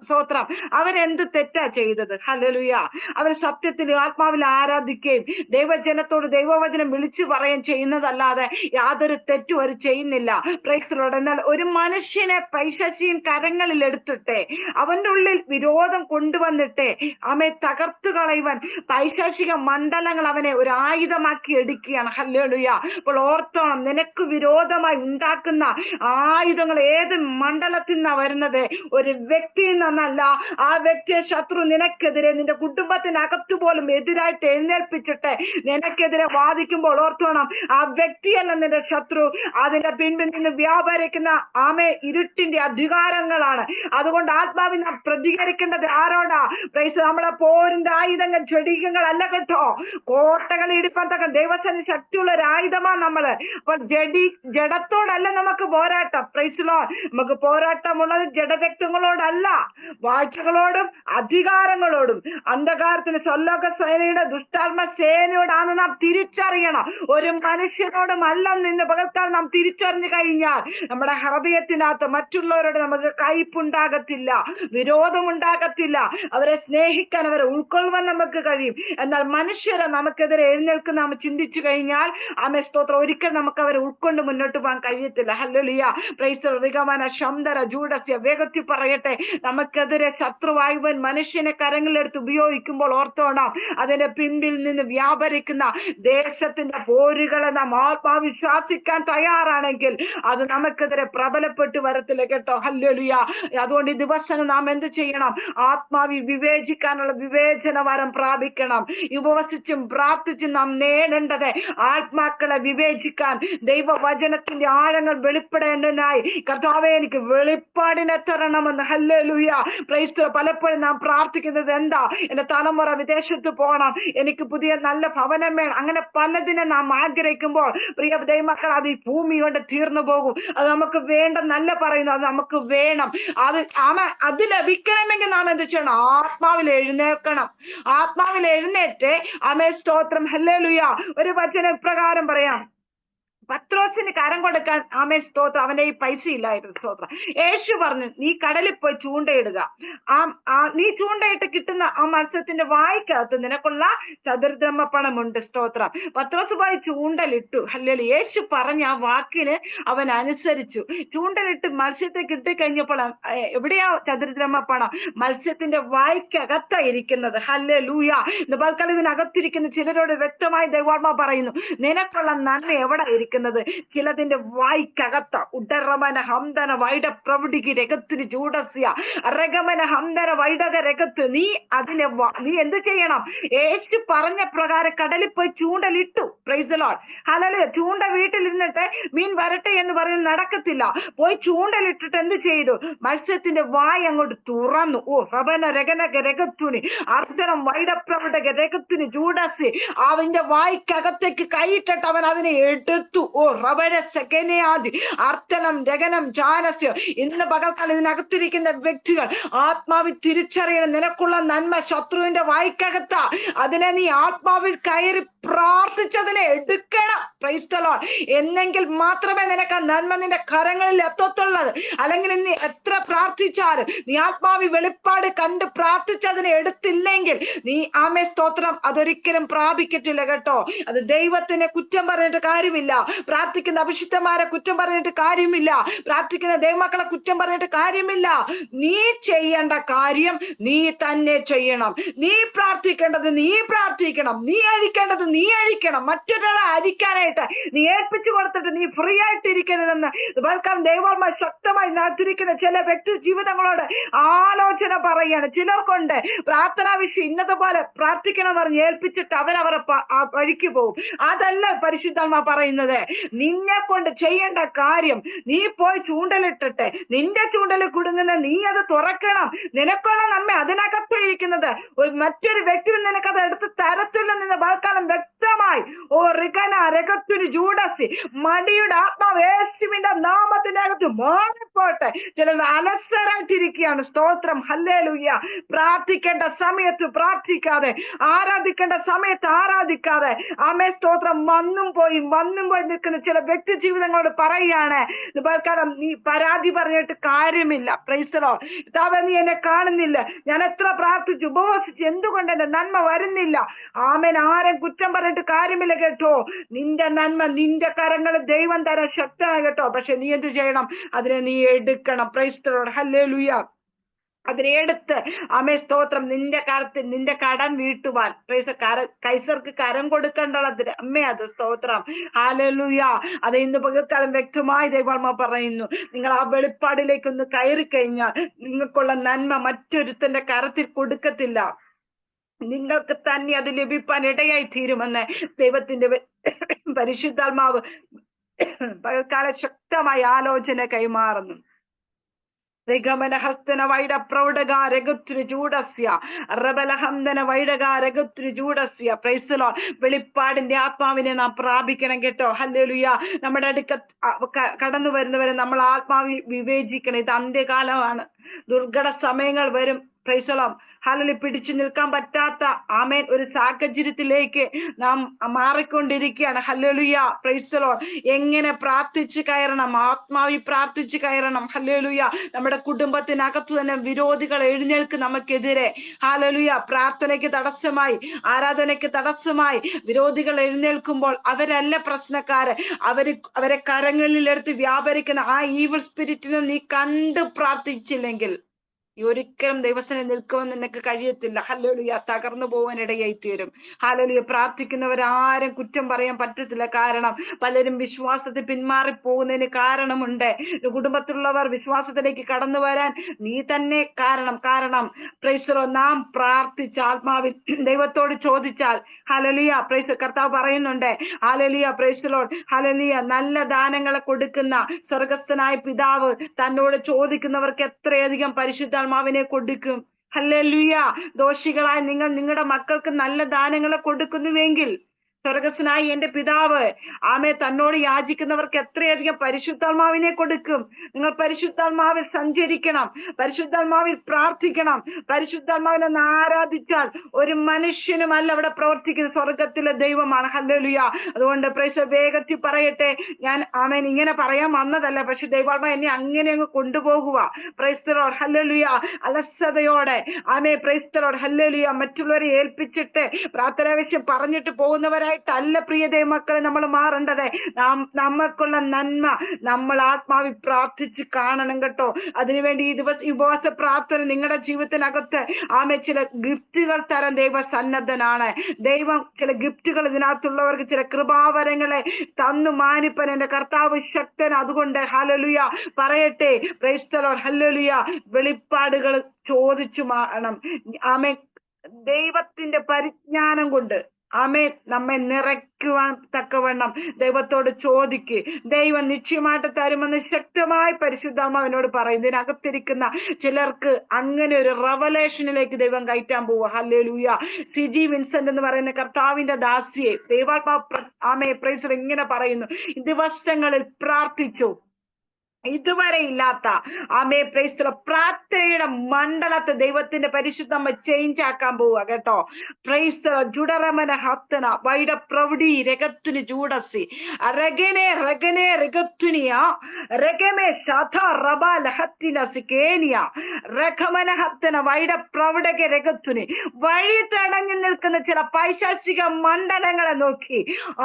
സ്തോത്രം. അവരെന്ത് തെറ്റാ ചെയ്തത്? ഹല്ലേലൂയ. അവർ സത്യത്തിൽ ആത്മാവിൽ ആരാധിക്കുകയും ദൈവജനത്തോട് ദൈവവചനം വിളിച്ചു പറയുകയും ചെയ്യുന്നതല്ലാതെ യാതൊരു തെറ്റും അവർ ചെയ്യുന്നില്ല. Price the Lord. എന്നാൽ ഒരു മനുഷ്യനെ പൈശാചിക കരങ്ങളിൽ എടുത്തിട്ട് അവന്റെ ഉള്ളിൽ വിരോധം കൊണ്ടുവന്നിട്ട് അവനെ തകർത്തു കളയുവാൻ പൈശാചിക മണ്ഡലങ്ങൾ അവനെ ഒരു ആയുധമാക്കി എടുക്കുകയാണ്. ഹല്ലേലൂയ. അപ്പോൾ ഓർത്തോണം, നിനക്ക് വിരോധമായി ഉണ്ടാക്കുന്ന ആയുധങ്ങൾ ഏത് മണ്ഡലത്തിൽ നിന്നാ വരുന്നത്? ഒരു വ്യക്തിയിൽ നിന്നല്ല. ആ വ്യക്തിയെ ശത്രു നിനക്കെതിരെ, നിന്റെ കുടുംബത്തിനകത്തു പോലും എതിരായിട്ട് എഴുന്നേൽപ്പിച്ചിട്ട് നിനക്കെതിരെ വാദിക്കുമ്പോൾ ഓർത്തോണം, ആ വ്യക്തിയല്ല നിന്റെ ശത്രു. അതിന്റെ പിൻപിൽ നിന്ന് വ്യാപരിക്കുന്ന ഇരുട്ടിന്റെ അധികാരങ്ങളാണ്. അതുകൊണ്ട് ആത്മാവിൽ നാം പ്രതികരിക്കേണ്ടത് ആരോടാ? പ്രൈസ്. നമ്മളെ പോരിന്റെ ആയുധങ്ങൾ ചെടികങ്ങളല്ല കേട്ടോ. കോട്ടകൾ ഇടിപ്പാൻ തക്ക ദൈവസേന ശക്തിയുള്ള ഒരു ആയുധമാണ് നമ്മള്. അപ്പോൾ ജഡത്തോടല്ല നമുക്ക് പോരാട്ടം. Praise lord. നമുക്ക് പോരാട്ടമുള്ളത് ജഡരക്തങ്ങളോടല്ല, വാഴ്ചകളോടും അധികാരങ്ങളോടും അന്ധകാരത്തിന് സ്വലോക സേനയുടെ ദുഷ്ടാത്മ സേനയോടാണ് നാം തിരിച്ചറിയണം. ഒരു മനുഷ്യനോടും അല്ല നിന്ന് പകർത്താൻ നാം തിരിച്ചറിഞ്ഞു കഴിഞ്ഞാൽ നമ്മുടെ ഹൃദയത്തിനകത്ത് മറ്റുള്ളവരോട് നമുക്ക് കയ്പുണ്ടാകത്തില്ല, വിരോധമുണ്ടാകത്തില്ല. അവരെ സ്നേഹിക്കാൻ, അവരെ ഉൾക്കൊള്ളുവാൻ നമുക്ക് കഴിയും. എന്നാൽ മനുഷ്യരെ നമുക്കെതിരെ എഴുന്നേൽക്കുന്ന നാം ചിന്തിച്ചു കഴിഞ്ഞാൽ സ്തോത്രം, ഒരിക്കൽ നമുക്ക് അവരെ ഉൾക്കൊണ്ട് മുന്നോട്ട് പോകാൻ കഴിയത്തില്ല. ഹല്ലേലൂയ. പ്രൈസ് റിഗമന ശംദര ജൂഡസ്യ. വേഗത്തിൽ പറയട്ടെ, നമുക്കെതിരെ ശത്രുവായുവൻ മനുഷ്യനെ കരങ്ങളിലെടുത്ത് ഉപയോഗിക്കുമ്പോൾ ഓർത്തോണം, അതിന്റെ പിൻപിൽ നിന്ന് വ്യാപരിക്കുന്ന ദേശത്തിന്റെ പോരുകളെ നാം ആത്മാവിശ്വാസിക്കാൻ തയ്യാറാണെങ്കിൽ അത് നമുക്കെതിരെ പ്രബലപ്പെട്ട് വരത്തില്ല കേട്ടോ. ഹല്ലേലൂയ. അതുകൊണ്ട് ഈ ദിവസങ്ങൾ നാം എന്ത് ചെയ്യണം? ആത്മാവിൽ വിവേചിക്കാനുള്ള വിവേചന വരം പ്രാപിക്കണം. ഉപവസിച്ചും പ്രാർത്ഥിച്ചും നാം നേടേണ്ടത് ആത്മാക്കളെ വിവേചിക്കാൻ, ദൈവവചനത്തിന്റെ ആഴങ്ങൾ വെളിപ്പെടേണ്ടതിനായി കർത്താവേ എനിക്ക് വെളിപ്പാടിനെ തരണമെന്ന്. ഹല്ലേലൂയ. പ്രൈസ്. പലപ്പോഴും നാം പ്രാർത്ഥിക്കുന്നത് എന്താ? എന്റെ തലമുറ വിദേശത്ത് പോകണം, എനിക്ക് പുതിയ നല്ല ഭവനം വേണം, അങ്ങനെ പലതിനെ നാം ആഗ്രഹിക്കുമ്പോൾ പ്രിയ ദൈവമക്കൾ, അത് ഈ ഭൂമി കൊണ്ട് തീർന്നു പോകും. അത് നമുക്ക് വേണ്ടെന്നല്ല പറയുന്നു, അത് നമുക്ക് വേണം. അത് ലഭിക്കണമെങ്കിൽ നാം എന്ത് ചെയ്യണം? ആത്മാവിൽ എഴുന്നേൽക്കണം. ആത്മാവിൽ എഴുന്നേറ്റ് സ്തോത്രം. ഹല്ലേലൂയ. ഒരു വചന പ്രകാരം പറയാം, പത്രോസിന് കരം കൊടുക്കാൻ സ്തോത്രം അവന്റെ ഈ പൈസ ഇല്ലായിരുന്നു. സ്തോത്രം. യേശു പറഞ്ഞു, നീ കടലിൽ പോയി ചൂണ്ടയിടുക. നീ ചൂണ്ടയിട്ട് കിട്ടുന്ന ആ മത്സ്യത്തിന്റെ വായ്ക്കകത്ത് നിനക്കുള്ള ചതുർദ്രഹ്മ പണമുണ്ട്. സ്തോത്രം. പത്രോസ് പോയി ചൂണ്ടലിട്ടു. ഹല്ലേലൂയ. യേശു പറഞ്ഞ ആ വാക്കിന് അവൻ അനുസരിച്ചു. ചൂണ്ടലിട്ട് മത്സ്യത്തെ കിട്ടിക്കഴിഞ്ഞപ്പോൾ എവിടെയാ ചതുർദ്രഹ്മ പണം? മത്സ്യത്തിന്റെ വായ്ക്കകത്താ ഇരിക്കുന്നത്. ഹല്ലേലൂയ. ഇതിനകത്തിരിക്കുന്ന ചിലരോട് വ്യക്തമായി ദൈവാത്മാ പറയുന്നു, നിനക്കുള്ള നന്മ എവിടെ ഇരിക്കുന്നത്? ചിലതിന്റെ വായ്ക്കകത്ത ഉടറമന ഹംദന വൈഡ പ്രവടിക്ക് രഗത്തിന് ചൂടസ്യ അരഗമന ഹംദന വൈഡക രഗത്ത്. നീ എന്ത് ചെയ്യണം? യേശു പറഞ്ഞ പ്രകാരം കടലിൽ പോയി ചൂണ്ടലിട്ടു. Praise the lord. ഹല്ലേലൂയ. ചൂണ്ട വീട്ടിലിരുന്നിട്ട് മീൻ വരട്ടെ എന്ന് പറയുന്നത് നടക്കത്തില്ല. പോയി ചൂണ്ടലിട്ടിട്ട് എന്ത് ചെയ്തു? മത്സ്യത്തിന്റെ വായ് അങ്ങോട്ട് തുറന്നു. റബന രഗന രഗത്തുനി അർദ്ധനം വൈഡപ്രവടക രഗത്തിന് ചൂടസ്യ. അവന്റെ വായ്ക്കകത്തേക്ക് കൈയിട്ടിട്ട് അവൻ അതിനെ എടുത്തു. അർത്ഥനം രഗനം ജാനസ്യ. ഇന്ന് പകൽക്കാലം ഇതിനകത്തിരിക്കുന്ന വ്യക്തികൾ ആത്മാവിൽ തിരിച്ചറിയണം, നിനക്കുള്ള നന്മ ശത്രുവിന്റെ വായ്ക്കകത്ത. അതിനെ നീ ആത്മാവിൽ കയറി പ്രാർത്ഥിച്ചതിനെ എടുക്കണം. Praise the Lord. എന്നെങ്കിൽ മാത്രമേ നിനക്ക് ആ നന്മ നിന്റെ കരങ്ങളിൽ എത്തത്തുള്ളത്. അല്ലെങ്കിൽ നീ എത്ര പ്രാർത്ഥിച്ചാലും നീ ആത്മാവി വെളിപ്പാട് കണ്ട് പ്രാർത്ഥിച്ചതിനെ എടുത്തില്ലെങ്കിൽ നീ സ്തോത്രം അതൊരിക്കലും പ്രാപിക്കത്തില്ല കേട്ടോ. അത് ദൈവത്തിനെ കുറ്റം പറഞ്ഞിട്ട് കാര്യമില്ല, പ്രാർത്ഥിക്കുന്ന അഭിഷിക്തന്മാരെ കുറ്റം പറഞ്ഞിട്ട് കാര്യമില്ല, പ്രാർത്ഥിക്കുന്ന ദൈവമക്കളെ കുറ്റം പറഞ്ഞിട്ട് കാര്യമില്ല. നീ ചെയ്യേണ്ട കാര്യം നീ തന്നെ ചെയ്യണം. നീ പ്രാർത്ഥിക്കേണ്ടത് നീ പ്രാർത്ഥിക്കണം, നീ അഴിക്കേണ്ടത് നീ അഴിക്കണം. മറ്റൊരാളെ അഴിക്കാനായിട്ട് നീ ഏൽപ്പിച്ചു കൊടുത്തിട്ട് നീ ഫ്രീ ആയിട്ടിരിക്കരുതെന്ന് ദൈവം ശക്തമായി നടത്തിയിരിക്കുന്ന ചില വ്യക്തി ജീവിതങ്ങളോട് ആലോചന പറയാണ്. ചിലർക്കുണ്ട് പ്രാർത്ഥനാ വിഷയം ഇന്നതുപോലെ പ്രാർത്ഥിക്കണം പറഞ്ഞ് ഏൽപ്പിച്ചിട്ട് അവരവരെ വഴിക്ക് പോകും. അതല്ല പരിശുദ്ധാത്മാ പറയുന്നത്. നിന്നെ കൊണ്ട് ചെയ്യേണ്ട കാര്യം, നീ പോയി ചൂണ്ടലിട്ടിട്ട് നിന്റെ ചൂണ്ടൽ കുടുങ്ങുന്ന നീ അത് തുറക്കണം. നിനക്കുള്ള നമ്മെ അതിനകത്ത് ഇരിക്കുന്നത് മറ്റൊരു വ്യക്തി നിനക്കത് എടുത്ത് തരത്തില്ലെന്ന് വാക്കാലം വ്യക്തമായി. ഓ റിഗന രഗത്തുനി ജൂഡസി, മടിയുടെ ആത്മാവ് യേശുവിന്റെ നാമത്തിനകത്ത് മാറിപ്പോട്ടെ. ചിലർ അലസരായിട്ടിരിക്കുകയാണ്. സ്തോത്രം, ഹല്ലേലൂയ. പ്രാർത്ഥിക്കേണ്ട സമയത്ത് പ്രാർത്ഥിക്കാതെ, ആരാധിക്കേണ്ട സമയത്ത് ആരാധിക്കാതെ, ആമേ സ്തോത്രം, വന്നും പോയി നിൽക്കുന്ന ചില വ്യക്തി ജീവിതങ്ങളോട് പറയുകയാണ്, നീ പരാതി പറഞ്ഞിട്ട് കാര്യമില്ല. Price the Lord. കർത്താവേ, നീ എന്നെ കാണുന്നില്ല, ഞാൻ എത്ര പ്രാർത്ഥിച്ചു ഉപവസിച്ചു, എന്തുകൊണ്ട് എന്റെ നന്മ വരുന്നില്ല? ആമേൻ. ആരും കുറ്റം പറഞ്ഞിട്ട് കാര്യമില്ല കേട്ടോ. നിന്റെ നന്മ നിന്റെ കരങ്ങളിൽ ദൈവം തരാൻ ശക്തമാണ് കേട്ടോ. പക്ഷെ നീ എന്ത് ചെയ്യണം? അതിനെ നീ എടുക്കണം. പ്രൈസ് ദി ലോർഡ്, ഹല്ലേലൂയ. അതിനെടുത്ത് ആമേ സ്തോത്രം, നിന്റെ കടം വീട്ടുവാൻ. കൈസർക്ക് കരം കൊടുക്കേണ്ടത് അമ്മേ, അത് സ്തോത്രം, ഹല്ലേലൂയ. അത് ഇന്ന് പകൽക്കാലം വ്യക്തമായി ദൈവാത്മാ പറയുന്നു. നിങ്ങൾ ആ വെളിപ്പാടിലേക്കൊന്ന് കയറി കഴിഞ്ഞാൽ നിങ്ങൾക്കുള്ള നന്മ മറ്റൊരുത്തന്റെ കരത്തിൽ കൊടുക്കത്തില്ല, നിങ്ങൾക്ക് തന്നെ അത് ലഭിപ്പാൻ ഇടയായി തീരുമെന്ന് ദൈവത്തിന്റെ പരിശുദ്ധാത്മാവ് പകൽക്കാല ശക്തമായ ആലോചന കൈമാറുന്നു. ഋഗമനഹസ്തന വൈഡ പ്രൗഢക രഗുത്രി ചൂടസ്യ റബലഹന്ദന വൈഡക രഗുത്രി ചൂടസ്യ. Praise the lord. വെളിപ്പാടിന്റെ ആത്മാവിനെ നാം പ്രാപിക്കണം കേട്ടോ. ഹല്ലേലൂയ. നമ്മുടെ അടുക്ക കടന്നു വരുന്നവരെ നമ്മൾ ആത്മാവിൽ വിവേചിക്കണം. ഇത് അന്ത്യകാലമാണ്, ദുർഘട സമയങ്ങൾ വരും. Price the lord. ഹല്ലേലൂയ. പിടിച്ചു നിൽക്കാൻ പറ്റാത്ത ആമേൻ ഒരു സാഹചര്യത്തിലേക്ക് നാം മാറിക്കൊണ്ടിരിക്കുകയാണ്. ഹല്ലേലൂയ. Praise the Lord. എങ്ങനെ പ്രാർത്ഥിച്ചു കയറണം? ആത്മാവിൽ പ്രാർത്ഥിച്ചു കയറണം. ഹല്ലേലൂയ. നമ്മുടെ കുടുംബത്തിനകത്തു തന്നെ വിരോധികൾ എഴുന്നേൽക്കും നമുക്കെതിരെ. ഹല്ലേലൂയ. പ്രാർത്ഥനയ്ക്ക് തടസ്സമായി, ആരാധനയ്ക്ക് തടസ്സമായി വിരോധികൾ എഴുന്നേൽക്കുമ്പോൾ അവരല്ല പ്രശ്നക്കാര്. അവരെ കരങ്ങളിലെടുത്ത് വ്യാപരിക്കുന്ന ആ ഈവിൾ സ്പിരിറ്റിനെ നീ കണ്ട് പ്രാർത്ഥിച്ചില്ലെങ്കിൽ ഒരിക്കലും ദൈവസനെ നിൽക്കുമെന്ന് നിനക്ക് കഴിയത്തില്ല. ഹല്ലേലൂയ. തകർന്നു പോകാൻ ഇടയായി തീരും. ഹല്ലേലൂയ. പ്രാർത്ഥിക്കുന്നവരാരും കുറ്റം പറയാൻ പറ്റത്തില്ല. കാരണം പലരും വിശ്വാസത്തിൽ പിന്മാറി പോകുന്നതിന് കാരണമുണ്ട്. കുടുംബത്തിലുള്ളവർ വിശ്വാസത്തിലേക്ക് കടന്നു വരാൻ നീ തന്നെ കാരണം പ്രൈസ് ദി ലോർഡ്. നാം പ്രാർത്ഥിച്ച ആത്മാവിൽ ദൈവത്തോട് ചോദിച്ചാൽ, ഹല്ലേലൂയ, പ്രൈസ്, കർത്താവ് പറയുന്നുണ്ട്, hallelujah, praise the lord, hallelujah, നല്ല ദാനങ്ങളെ കൊടുക്കുന്ന സ്വർഗസ്ഥനായ പിതാവ് തന്നോട് ചോദിക്കുന്നവർക്ക് എത്രയധികം പരിശുദ്ധാത്മാവിനെ കൊടുക്കും. ഹല്ലേലൂയ. ദോഷികളായ നിങ്ങൾ നിങ്ങളുടെ മക്കൾക്ക് നല്ല ദാനങ്ങളെ കൊടുക്കുന്നുവെങ്കിൽ സ്വർഗസ്വനായി എന്റെ പിതാവ് ആമേ തന്നോട് യാചിക്കുന്നവർക്ക് എത്രയധികം പരിശുദ്ധാത്മാവിനെ കൊടുക്കും. നിങ്ങൾ പരിശുദ്ധാത്മാവിൽ സഞ്ചരിക്കണം, പരിശുദ്ധാത്മാവിൽ പ്രാർത്ഥിക്കണം. പരിശുദ്ധാത്മാവിനെ ആരാധിച്ചാൽ ഒരു മനുഷ്യനുമല്ല അവിടെ പ്രവർത്തിക്കുന്നത്, സ്വർഗത്തിലെ ദൈവമാണ്. ഹല്ലേലൂയ. അതുകൊണ്ട് പ്രൈസ് വേഗത്തിൽ പറയട്ടെ, ഞാൻ ആമേൻ ഇങ്ങനെ പറയാൻ വന്നതല്ല, പക്ഷെ ദൈവാത്മാവ് എന്നെ അങ്ങനെ അങ്ങ് കൊണ്ടുപോകുക. Price the lord. ഹല്ലേലൂയ. അലസതയോടെ ആമേ പ്രൈസ് ദി ലോർഡ്. ഹല്ലേലൂയ. മറ്റുള്ളവരെ ഏൽപ്പിച്ചിട്ട് പ്രാർത്ഥനാവശ്യം പറഞ്ഞിട്ട് പോകുന്നവരായി ല്ല പ്രിയ ദൈവമക്കളെ നമ്മൾ മാറേണ്ടത്. നമുക്കുള്ള നന്മ നമ്മൾ ആത്മാവിൽ പ്രാർത്ഥിച്ച് കാണണം കേട്ടോ. അതിനുവേണ്ടി ഈ ഉപവാസ പ്രാർത്ഥന നിങ്ങളുടെ ജീവിതത്തിനകത്ത് ആമേ ചില ഗിഫ്റ്റുകൾ തരാൻ ദൈവ സന്നദ്ധനാണ്. ദൈവം ചില ഗിഫ്റ്റുകൾ ഇതിനകത്തുള്ളവർക്ക് ചില കൃപാവരങ്ങളെ തന്നു മാനിപ്പൻ എന്റെ കർത്താവ് ശക്തൻ. അതുകൊണ്ട് ഹല്ലേലൂയ പറയട്ടെ, പ്രൈസ് ദി ലോർഡ്, ഹല്ലേലൂയ. വെളിപ്പാടുകൾ ചോദിച്ചു മാറണം. ആമേ ദൈവത്തിന്റെ പരിജ്ഞാനം കൊണ്ട് ആമേ നമ്മെ നിറയ്ക്കുവാൻ തക്കവണ്ണം ദൈവത്തോട് ചോദിക്ക്. ദൈവം നിശ്ചയമായിട്ട് തരുമെന്ന് ശക്തമായി പരിശുദ്ധാത്മാവിനോട് പറയും. ഇതിനകത്തിരിക്കുന്ന ചിലർക്ക് അങ്ങനെ ഒരു റവലേഷനിലേക്ക് ദൈവം കയറ്റാൻ പോവുക. ഹല്ലേലൂയ. സിജി വിൻസെന്റ് എന്ന് പറയുന്ന കർത്താവിന്റെ ദാസിയെ ദൈവാത്മാവ് ആമേ പ്രൈസ് ഇങ്ങനെ പറയുന്നു, ദിവസങ്ങളിൽ പ്രാർത്ഥിച്ചു ഇതുവരെ ഇല്ലാത്ത ആമേ പ്രൈസ് പ്രാർത്ഥനയുടെ മണ്ഡലത്തെ ദൈവത്തിന്റെ പരിശുദ്ധമ്മ ചേഞ്ച് ആക്കാൻ പോവുക കേട്ടോ. പ്രൈസ് ജുഡറമന ഹത്തന വൈഡ പ്രൗഢി രഗത്തുനി ജൂഡസി രഗനെ രഗനെ രഗത്തുനിയ രഗമേ ശത റബ ലഹത്തിന സികേനിയ രഗമന ഹത്തന വൈഡ പ്രൗഢക രഗത്തുനി. വഴി തടഞ്ഞു നിൽക്കുന്ന ചില പൈശാചിക മണ്ഡലങ്ങളെ നോക്കി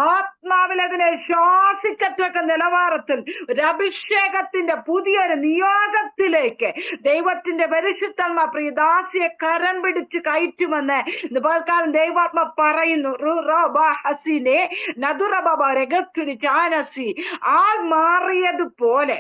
ആത്മാവിൽ അതിനെ ശ്വാസിക്കത്തക്ക നിലവാരത്തിൽ ഒരു അഭിഷേക പുതിയൊരു നിയോഗത്തിലേക്ക് ദൈവത്തിന്റെ പരിശുദ്ധാത്മ പ്രിയദാസിയെ കരം പിടിച്ച് കയറ്റുമെന്ന് ഇതുപോൽക്കാലം ദൈവാത്മ പറയുന്നു. ആൾ മാറിയതുപോലെ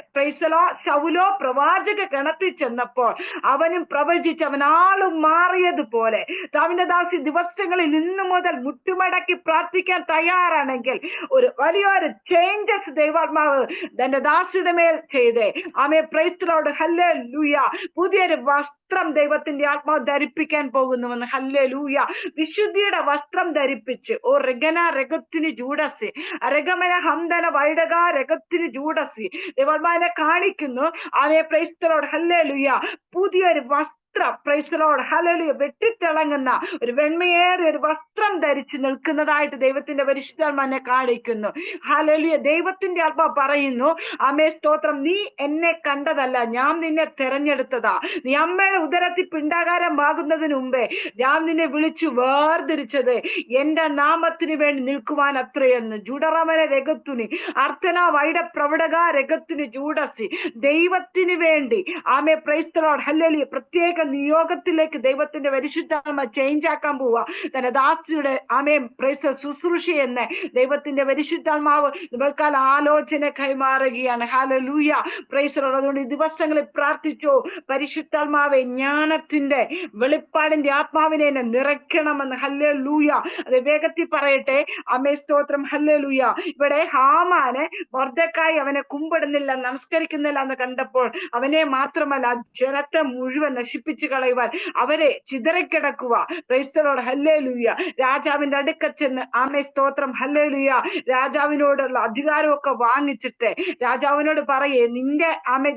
ശൗലോ പ്രവാചക ഗണത്തിൽ ചെന്നപ്പോൾ അവനും പ്രവചിച്ച് അവൻ ആളും മാറിയതുപോലെ ദാവീദിന്റെ ദാസി ദിവസങ്ങളിൽ ഇന്നു മുതൽ മുട്ടുമടക്കി പ്രാർത്ഥിക്കാൻ തയ്യാറാണെങ്കിൽ ഒരു വലിയൊരു ചേഞ്ചസ് ദൈവാത്മാവ് തന്റെ ദാസിയുടെ മേൽ ചെയ്തേ. ആമേ, പ്രൈസ് ദി ലോർഡ്, ഹല്ലേലൂയ. പുതിയൊരു വസ്ത്രം ദൈവത്തിന്റെ ആത്മാവ് ധരിപ്പിക്കാൻ പോകുന്നുവെന്ന്. ഹല്ലേലൂയ. വിശുദ്ധിയുടെ വസ്ത്രം ധരിപ്പിച്ച് ഓ രഗന രഗത്തിന് ജൂഡസി രഗമന ഹംദന വൈഡക രഗത്തിന് ജൂഡസി ദൈവാത്മാവിനെ കാണിക്കുന്നു. ആമേ, പ്രൈസ് ദി ലോർഡ്, ഹല്ലേലൂയ. പുതിയൊരു വസ്ത്രം, പ്രൈസ് ദി ലോർഡ്, ഹല്ലേലൂയ, വെട്ടിത്തിളങ്ങുന്ന ഒരു വെണ്മയേറിയ ഒരു വസ്ത്രം ധരിച്ച് നിൽക്കുന്നതായിട്ട് ദൈവത്തിന്റെ പരിശുദ്ധാത്മാവിനെ കാണിക്കുന്നു. ഹല്ലേലൂയ. ദൈവത്തിന്റെ ആത്മാവ് പറയുന്നു, ആമേ, സ്തോത്രം, നീ എന്നെ കണ്ടതല്ല, ഞാൻ നിന്നെ തെരഞ്ഞെടുത്തതാ. നീ അമ്മയുടെ ഉദരത്തിൽ പിണ്ടാകാരമാകുന്നതിന് മുമ്പേ ഞാൻ നിന്നെ വിളിച്ചു വേർതിരിച്ചത് എന്റെ നാമത്തിന് വേണ്ടി നിൽക്കുവാൻ അത്രയെന്ന്. ജുഡറമന രഗത്തുനി അർത്ഥന വൈഡ പ്രവടക രഗത്തുനി ജൂഡസി. ദൈവത്തിന് വേണ്ടി, ആമേ, പ്രൈസ് ദി ലോർഡ്, ഹല്ലേലൂയ, പ്രത്യേക നിയോഗത്തിലേക്ക് ദൈവത്തിന്റെ പരിശുദ്ധാത്മ ചേഞ്ച് ആക്കാൻ പോവുക. തന്റെ ദാസിയുടെ, ആമേ, പ്രൈസ് ശുശ്രൂഷയെന്ന് ദൈവത്തിന്റെ പരിശുദ്ധാത്മാവ് നിങ്ങൾക്കാൽ ആലോചന കൈമാറുകയാണ്. ഹല്ലേലൂയ, പ്രൈസ് ദി ലോർഡ്. അതുകൊണ്ട് ഈ ദിവസങ്ങളിൽ പ്രാർത്ഥിച്ചോ, പരിശുദ്ധാത്മാവെ, ജ്ഞാനത്തിന്റെ വെളിപ്പാടിന്റെ ആത്മാവിനെ എന്നെ നിറയ്ക്കണമെന്ന്. ഹല്ലേലൂയ. അത് വേഗത്തിൽ പറയട്ടെ. ആമേ, സ്തോത്രം, ഹല്ലേലൂയ. ഇവിടെ ഹാമാന് മൊർദെഖായി അവനെ കുമ്പിടുന്നില്ല, നമസ്കരിക്കുന്നില്ല എന്ന് കണ്ടപ്പോൾ അവനെ മാത്രമല്ല ജനത്തെ മുഴുവൻ നശിപ്പിച്ചു കളയുവാൻ, അവരെ ചിതറിക്കിടക്കുക. പ്രൈസ് ദി ലോർഡ്, ഹല്ലേലൂയ. രാജാവിന്റെ അടുക്കൽ ചെന്ന്, ആമേ, സ്തോത്രം, ഹല്ലേലൂയ, രാജാവിനോടുള്ള അധികാരമൊക്കെ വാങ്ങിച്ചിട്ട് രാജാവിനോട് പറയേ, നിന്റെ, ആമേ,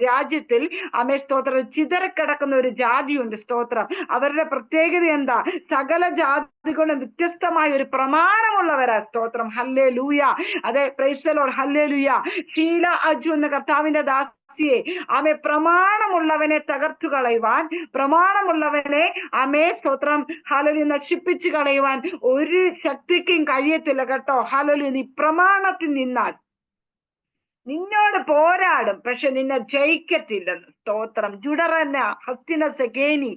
രാജ്യത്തിൽ, ആമേ, സ്തോത്രം, ചിതറിക്കിടക്കുന്ന ഒരു ജാതിയുണ്ട്. സ്തോത്രം. അവരുടെ പ്രത്യേകത എന്താ? സകല ജാതികളും വ്യത്യസ്തമായ ഒരു പ്രമാണമുള്ളവരാ. സ്തോത്രം, ഹല്ലേലൂയ. അതെ, praise the lord, hallelujah. Sheela Aju എന്ന കർത്താവിന്റെ ദാസിയെ, ആമേ, പ്രമാണമുള്ളവനെ തകർത്തു കളയുവാൻ, പ്രമാണമുള്ളവനെ, ആമേ, സ്തോത്രം, ഹല്ലേലൂയ, നശിപ്പിച്ചു കളയുവാൻ ഒരു ശക്തിക്കും കഴിയത്തില്ല കേട്ടോ. ഹല്ലേലൂയ. നീ പ്രമാണത്തിൽ നിന്നാൽ നിന്നോട് പോരാടും, പക്ഷെ നിന്നെ ജയിക്കത്തില്ലെന്ന്. സ്തോത്രം. ജുഡറന്ന ഹസ്തിന സെഗേനി